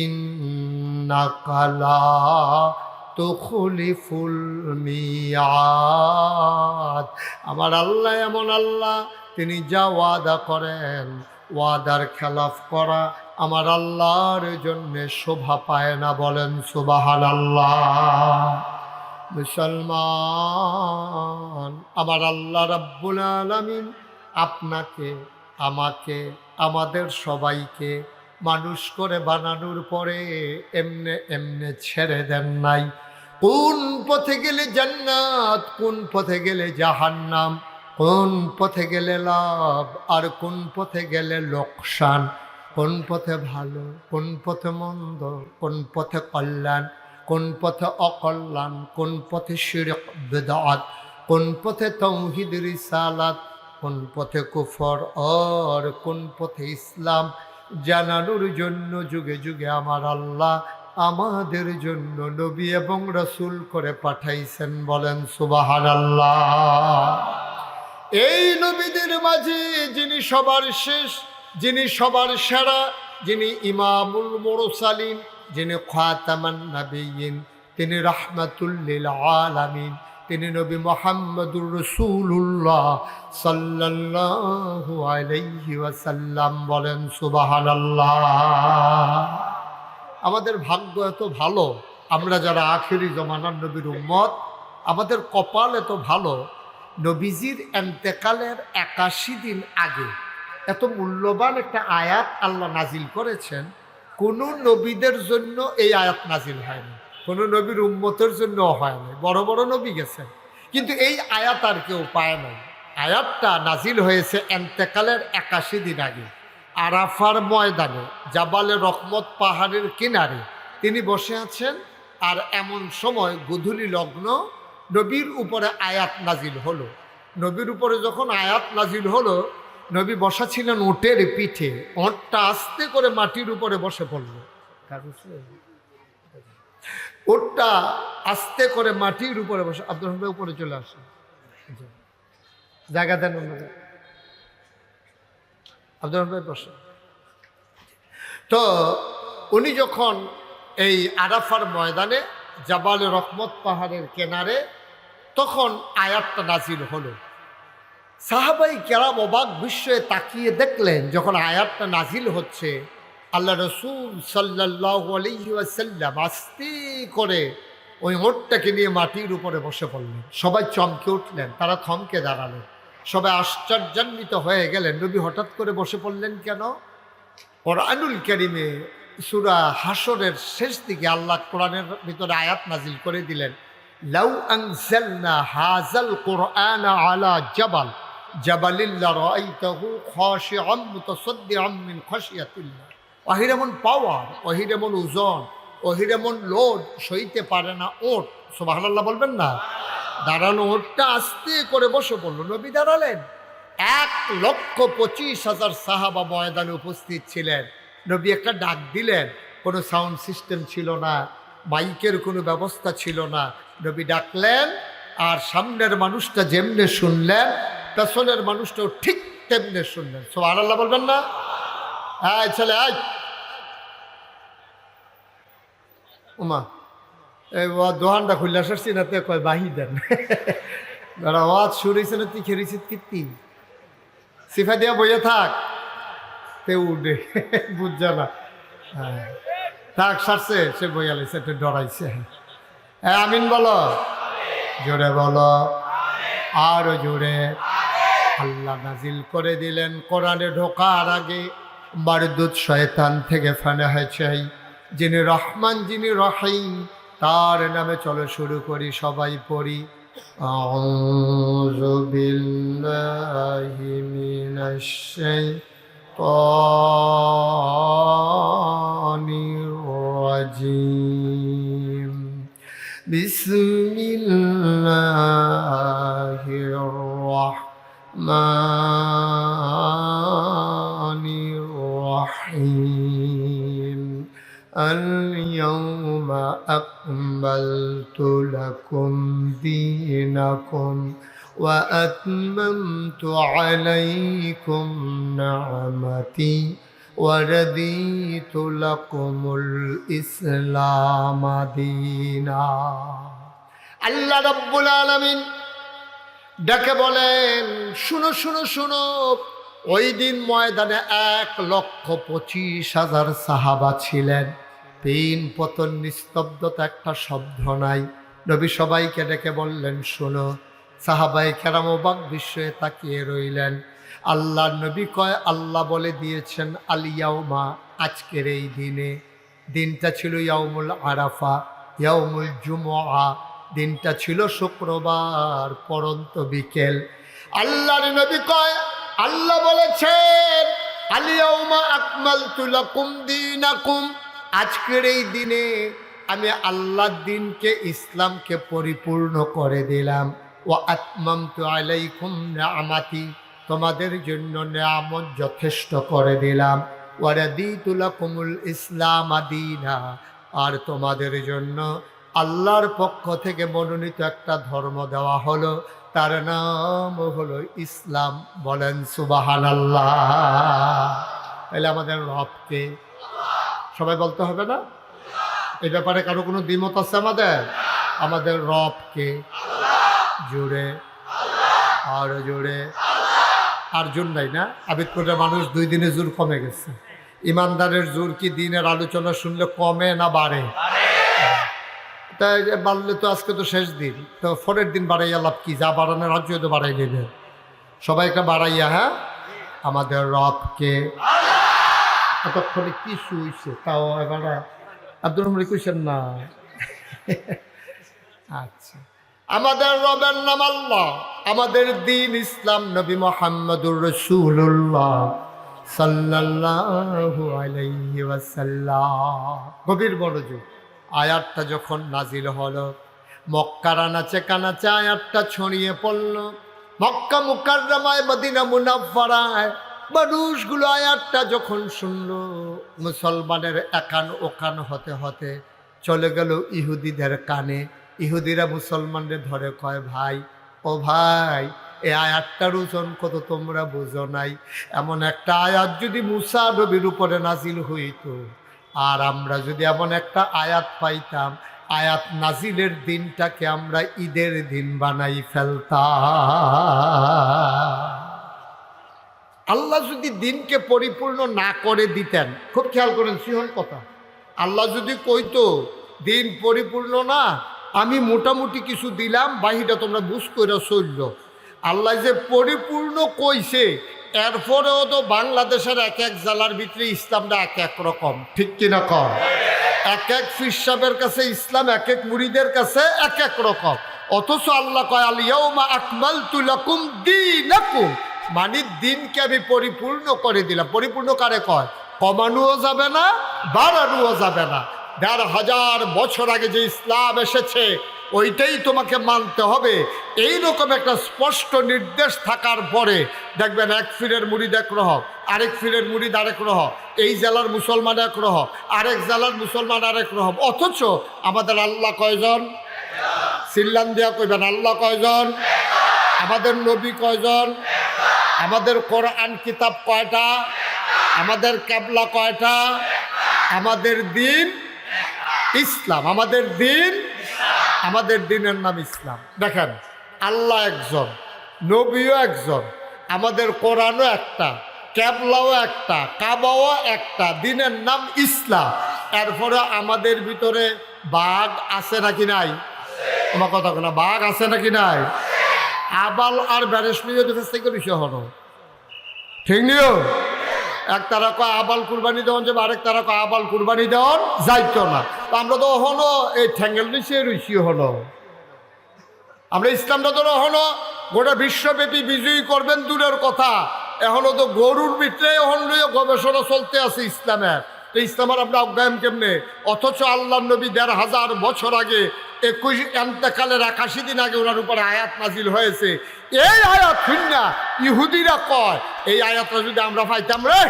A: ইন্নাকা লা তুখলিফুল মিয়াদ। আমার আল্লাহ এমন আল্লাহ, তিনি যা ওয়াদা করেন, ওয়াদার খেলাফ করা আমার আল্লাহর জন্য শোভা পায় না। বলেন সুবহানাল্লাহ। মুসলমান, আমার আল্লাহ রাব্বুল আলামিন আপনাকে, আমাকে, আমাদের সবাইকে মানুষ করে বানানোর পরে এমনে এমনে ছেড়ে দেন নাই। কোন পথে গেলে জান্নাত, কোন পথে গেলে জাহান্নাম, কোন পথে গেলে লাভ আর কোন পথে গেলে লোকসান, কোন পথে ভালো, কোন পথে মন্দ, কোন পথে কল্যাণ, কোন পথে অকল্যাণ, কোন পথে শিরক বিদআত, কোন পথে তাওহীদ রিসালাত, কোন পথে কুফর আর কোন পথে ইসলাম জানানোর জন্য যুগে যুগে আমার আল্লাহ আমাদের জন্য নবী এবং রাসূল করে পাঠাইছেন। বলেন সুবহানাল্লাহ। এই নবীদের মাঝে যিনি সবার শেষ, যিনি সবার সেরা, যিনি ইমামুল মুরসালিন, যিনি খাতামান নবিয়্যিন, তিনি রাহমাতুল লিল আলামিন, তিনি নবী মুহাম্মদুর রাসূলুল্লাহ সাল্লাল্লাহু আলাইহি ওয়াসাল্লাম। বলেন সুবহানাল্লাহ। আমাদের ভাগ্য এত ভালো, আমরা যারা আখিরি জমানার নবীর উম্মত, আমাদের কপাল এত ভালো, নবীজির এন্তেকালের 81 দিন আগে এত মূল্যবান একটা আয়াত আল্লাহ নাজিল করেছেন। কোনো নবীদের জন্য এই আয়াত নাজিল হয়নি, কোনো নবীর উম্মতের জন্য হয়নি। বড় বড় নবী গেছেন, কিন্তু এই আয়াত আর কেউ পায় নাই। আয়াতটা নাজিল হয়েছে এন্তেকালের 81 দিন আগে। আরাফার ময়দানে জাবালে রহমত পাহাড়ের কিনারে তিনি বসে আছেন, আর এমন সময় গোধূলি লগ্ন নবীর উপরে আয়াত নাজিল হলো। নবীর উপরে যখন আয়াত নাজিল হলো, নবী বসা ছিলেন উটের পিঠে, ওঁটটা আস্তে করে মাটির উপরে বসে পড়ল। ওটটা আস্তে করে মাটির উপরে বসে, আব্দুর রহমান ভাই উপরে চলে আসে, জায়গা দেন অন্য। আব্দুর রহমান ভাই বসে। তো উনি যখন এই আরাফার ময়দানে জাবালে রহমত পাহাড়ের কিনারে, তখন আয়াতটা নাজিল হলো। সাহাবাই কেরাম অবাক বিস্ময়ে তাকিয়ে দেখলেন, যখন আয়াতটা নাজিল হচ্ছে, আল্লাহ রসুল সাল্লাল্লাহু আলাইহি ওয়াসাল্লাম আস্তে করে ওই ওঁটটাকে নিয়ে মাটির উপরে বসে পড়লেন। সবাই চমকে উঠলেন, তারা থমকে দাঁড়ালেন। সবাই আশ্চর্যান্বিত হয়ে গেলেন। নবী হঠাৎ করে বসে পড়লেন কেন? কোরআনুল কারীমে সূরা হাশরের শেষ দিকে আল্লাহ কোরআনের ভিতরে আয়াত নাজিল করে দিলেন, লাউ আনজালনা হাযাল কুরআনা আলা জাবালিল লারাআইতাহু খাশিআন মুতাসাদ্দিআন মিন খাশিয়াতিল্লাহ। ওহির এমন পাওয়ার, ওহির এমন ওজন, ওহির এমন লোড সইতে পারে না ওট। সুবহানাল্লাহ বলবেন না? দাঁড়ানো ওটটা আস্তে করে বসে পড়ল। নবী দাঁড়ালেন, 1,25,000 সাহাবা ময়দানে উপস্থিত ছিলেন। নবী একটা ডাক দিলেন, কোনো সাউন্ড সিস্টেম ছিল না, মাইকের কোনো ব্যবস্থা ছিল না। নবী ডাকলেন, আর সামনের মানুষটা যেমনে শুনলেন, পেছনের মানুষটাও ঠিক তেমনে শুনলেন। সুবহানাল্লাহ বলবেন না? আয় ছেলে আয়, উমা এই দোহানটা খুললে আসছি না, তে কয় বাহি দেন। যারা আওয়াজ শুনেছে না, তুই খেয়েছি কীর্তি সিফা দিয়া বইয়ে থাক, তে উঠে বুঝছে না। হ্যাঁ থাক, সারছে, সে বইয়া লাইছে, একটু ডরাইছে। হ্যাঁ আমিন বলো, জোরে বলো, আরো জোরে। আল্লাহ নাজিল করে দিলেন কোরআনে ঢোকার আগে মারদুদ শয়তান থেকে ফানা হয়েছে, যিনি রহমান যিনি রহিম তার নামে চলো শুরু করি, সবাই পড়ি। আউযু বিল্লাহি মিনাশ শাইতানির রাজিম। বিসমিল্লাহির রাহমানির রাহিম। اليوم أكملت لكم دينكم وأتممت عليكم نعمتي ورضيت لكم الإسلام دينا। আল্লাহ রাব্বুল আলামিন ডাকে বলেন, শুনো শুনো শুনো, ওই দিন ময়দানে 1,25,000 সাহাবা ছিলেন। তিন পতন, নিস্তব্ধতা, একটা শব্দ নাই। নবী সবাইকে ডেকে বললেন, শোনো। সাহাবায়ে কেরাম অবাক বিস্ময়ে তাকিয়ে রইলেন। আল্লাহ নবী কয়, আল্লাহ বলে দিয়েছেন আল ইয়াউমা, আজকের এই দিনে। দিনটা ছিল ইয়াউমুল আরাফা, ইয়াউমুল জুমআ, দিনটা ছিল শুক্রবার পরন্ত বিকেল। আল্লাহর নবী কয়, আল্লাহ বলেছেন আল ইয়াউমা আকমালতু লাকুম দীনাকুম, আজকের এই দিনে আমি আল্লাহর দিনকে, ইসলামকে পরিপূর্ণ করে দিলাম। ওয়া আতমামতু আলাইকুম নিআমাতি, তোমাদের জন্য নিয়ামত যথেষ্ট করে দিলাম। ওয়া রাদিতু লাকুমুল ইসলাম দীনা, আর তোমাদের জন্য আল্লাহর পক্ষ থেকে মনোনীত একটা ধর্ম দেওয়া হলো, তার নাম হলো ইসলাম। বলেন সুবহানাল্লাহ। তাহলে আমাদের রবকে সবাই বলতে হবে না? এই ব্যাপারে কারো কোনো দ্বিমত আছে? আমাদের রবকে জোরে, আরো জোরে। আর জোর নাই না? আবিদপুরের মানুষ 2 দিনে জোর কমে গেছে। ইমানদারের জোর কি দিনের আলোচনা শুনলে কমে না বাড়ে? তাই বাড়লে তো আজকে তো শেষ দিন, তো পরের দিন বাড়াইয়া লাভ কি? যা বাড়ানোর রাজ্য তো বাড়াই নেবে সবাইকে বাড়াইয়া। হ্যাঁ আমাদের রবকে এতক্ষণে কি শুইছে তাও এবার আব্দুর রহমান কইছেন না। আচ্ছা, আমাদের রবের নাম আল্লাহ, আমাদের দিন ইসলাম, নবী মুহাম্মদুর রাসূলুল্লাহ সাল্লাল্লাহু আলাইহি ওয়াসাল্লাম। গভীর মনোযোগ। আয়াতটা যখন নাজিল হলো, মক্কার আনাচে কানাচে আয়াতটা ছড়িয়ে পড়ল। মক্কা মুকাররমায়, মদিনা মুনাফফারায় মানুষগুলো আয়াতটা যখন শুনল, মুসলমানের একান ওকান হতে হতে চলে গেল ইহুদিদের কানে। ইহুদিরা মুসলমানদের ধরে কয়, ভাই ও ভাই, এই আয়াতটার ওজন কত তোমরা বুঝো নাই। এমন একটা আয়াত যদি মুসা নবীর উপরে নাজিল হইতো, আর আমরা যদি এমন একটা আয়াত পাইতাম, আয়াত নাজিলের দিনটাকে আমরা ঈদের দিন বানাই ফেলতাম। আল্লাহ যদি দিনকে পরিপূর্ণ না করে দিতেন, খুব খেয়াল করেন সিহন কথা, আল্লাহ যদি কইতো দিন পরিপূর্ণ না, আমি মোটামুটি কিছু দিলাম, বাহিটা তোমরা বুঝ করে চলল, আল্লাহ যে পরিপূর্ণ কইছে, এরপরেও তো বাংলাদেশের এক এক জেলার ভিতরে ইসলামটা এক এক রকম, ঠিক কিনা কর? এক এক পীর সাহেবের কাছে ইসলাম, এক এক মুরিদের কাছে এক এক রকম। অথচ আল্লাহ কয় আল ইয়াউমা আকমালতু লাকুম দীনাকুম, মানে দিনকে আমি পরিপূর্ণ করে দিলাম। পরিপূর্ণ কারে কয়? কমানোও যাবে না, বাড়ানোও যাবে না। ১,৫০০ বছর আগে যে ইসলাম এসেছে ওইটাই তোমাকে মানতে হবে। এইরকম একটা স্পষ্ট নির্দেশ থাকার পরে দেখবেন এক পীরের মুরিদ এক রকম, আরেক পীরের মুরিদ আরেক রকম, এই জেলার মুসলমান এক রকম, আরেক জেলার মুসলমান আরেক রকম। অথচ আমাদের আল্লাহ কয়জন? চিল্লান দিয়া কইবেন, আল্লাহ কয়জন? আমাদের নবী কয়জন? আমাদের কোরআন কিতাব কয়টা? আমাদের কিবলা কয়টা? আমাদের দিন ইসলাম। আমাদের দিন, আমাদের দিনের নাম ইসলাম। দেখেন, আল্লাহ একজন, নবীও একজন, আমাদের কোরআনও একটা, কিবলাও একটা, কাবাও একটা, দিনের নাম ইসলাম। এরপরে আমাদের ভিতরে বাঘ আছে নাকি নাই? তোমার কথা না, বাঘ আছে নাকি নাই? আবাল আর ব্যারেসমিও থেকে বিষয় হলো, ঠিক নিও। এক তারা কয় আবাল কুরবানি দেওয়ান যাবে, আরেক তারা কয় আবাল কুরবানি দেওয়ান যাইতো না। তো আমরা তো হলো এই ঠ্যাঙ্গেল নিচে রুচি হলো, আমরা ইসলামটা তো হলো গোটা বিশ্বব্যাপী বিজয়ী করবেন দূরের কথা, এখনো তো গরুর ভিতরে এখন গবেষণা চলতে আছে ইসলামের। তো ইসলামের আমরা অজ্ঞান কেমনে? অথচ আল্লাহ নবী ১,৫০০ বছর আগে ২১ এন্তেকালের ৮১ দিন আগে ওনার উপরে আয়াত নাজিল হয়েছে। এই আয়াত শুননা ইহুদিরা কয় এই আয়াতটা যদি আমরা পাইতাম, রে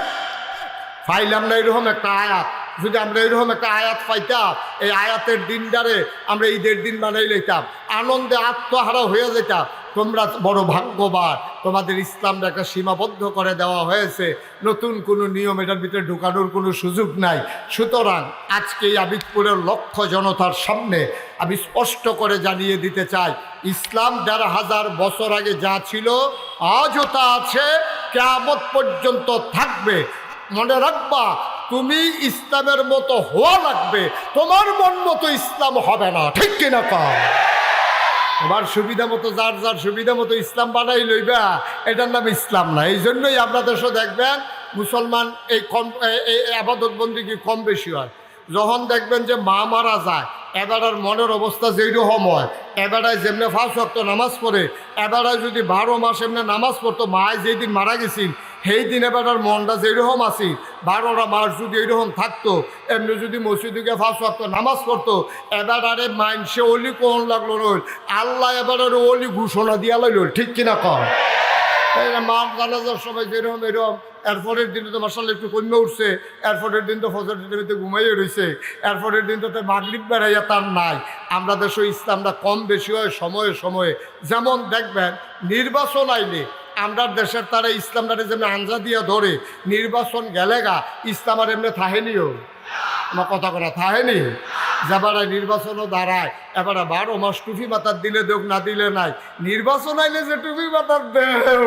A: পাইলাম না এরকম একটা আয়াত, যদি আমরা এরকম একটা আয়াত পাইতাম, এই আয়াতের দিনটারে আমরা ঈদের দিন বানাই লইতাম, আনন্দে আত্মহারা হয়ে যেতাম। তোমরা বড় ভাগ্যবান, তোমাদের ইসলামটা একটা সীমাবদ্ধ করে দেওয়া হয়েছে, নতুন কোনো নিয়ম এটার ভিতরে ঢুকানোর কোনো সুযোগ নাই। সুতরাং আজকে এই আবিদপুরের লক্ষ জনতার সামনে আমি স্পষ্ট করে জানিয়ে দিতে চাই, ইসলাম ১,৫০০ বছর আগে যা ছিল আজও তা আছে, কিয়ামত পর্যন্ত থাকবে। মনে রাখবা, তুমি ইসলামের মতো হওয়া লাগবে, তোমার মন মতো ইসলাম হবে না, ঠিক কিনা কও? তোমার সুবিধা মতো, যার যার সুবিধা মতো ইসলাম বানাই লইবা, এটার নাম ইসলাম না। এই জন্যই আপনার দেশও দেখবেন মুসলমান এই কম এই আবাদত বন্দিগি কম বেশি হয়। যখন দেখবেন যে মা মারা যায়, এবারের মনের অবস্থা যেইরকম হয়, এবারায় যেমনি ৫ ওয়াক্ত নামাজ পড়ে, এবারায় যদি ১২ মাস এমনি নামাজ পড়তো, মায় যেই দিন মারা গেছিল সেই দিন এবারের মনটা যেরকম আসি, ১২টা মাস যদি এইরকম থাকতো, এমনি যদি মসজিদে ৫ ওয়াক্ত নামাজ পড়তো, এবারে মাইনসে অলি কোন লাগলো নইল, আল্লাহ এবারের অলি ঘোষণা দিয়া লইল, ঠিক কিনা কর? মা জানাজার সময় যেরকম এরকম, এরপরের দিন তো মার্শাল্লাহ একটু কমে উঠছে, এরপরের দিন তো ফজরের দিনে ঘুমাইয়ে রয়েছে, এরপরের দিন তো মাগরিব বেড়াইয়া তার নাই। আমরা দেশে ইসলামটা কম বেশি হয় সময়ে সময়ে। যেমন দেখবেন নির্বাচন আইলে আমরা দেশের তারা ইসলামটারে যেমন আঞ্জা দিয়া ধরে, নির্বাচন গেলে গা ইসলাম আর এমনি থাহেনিও, আমার কথা কথা থাহেনি। যাবারা নির্বাচনও দাঁড়ায়, এবারে ১২ মাস টুপি মাথার দিলে দেখ, না দিলে নাই। নির্বাচন আইলে যে টুপি মাথার দেও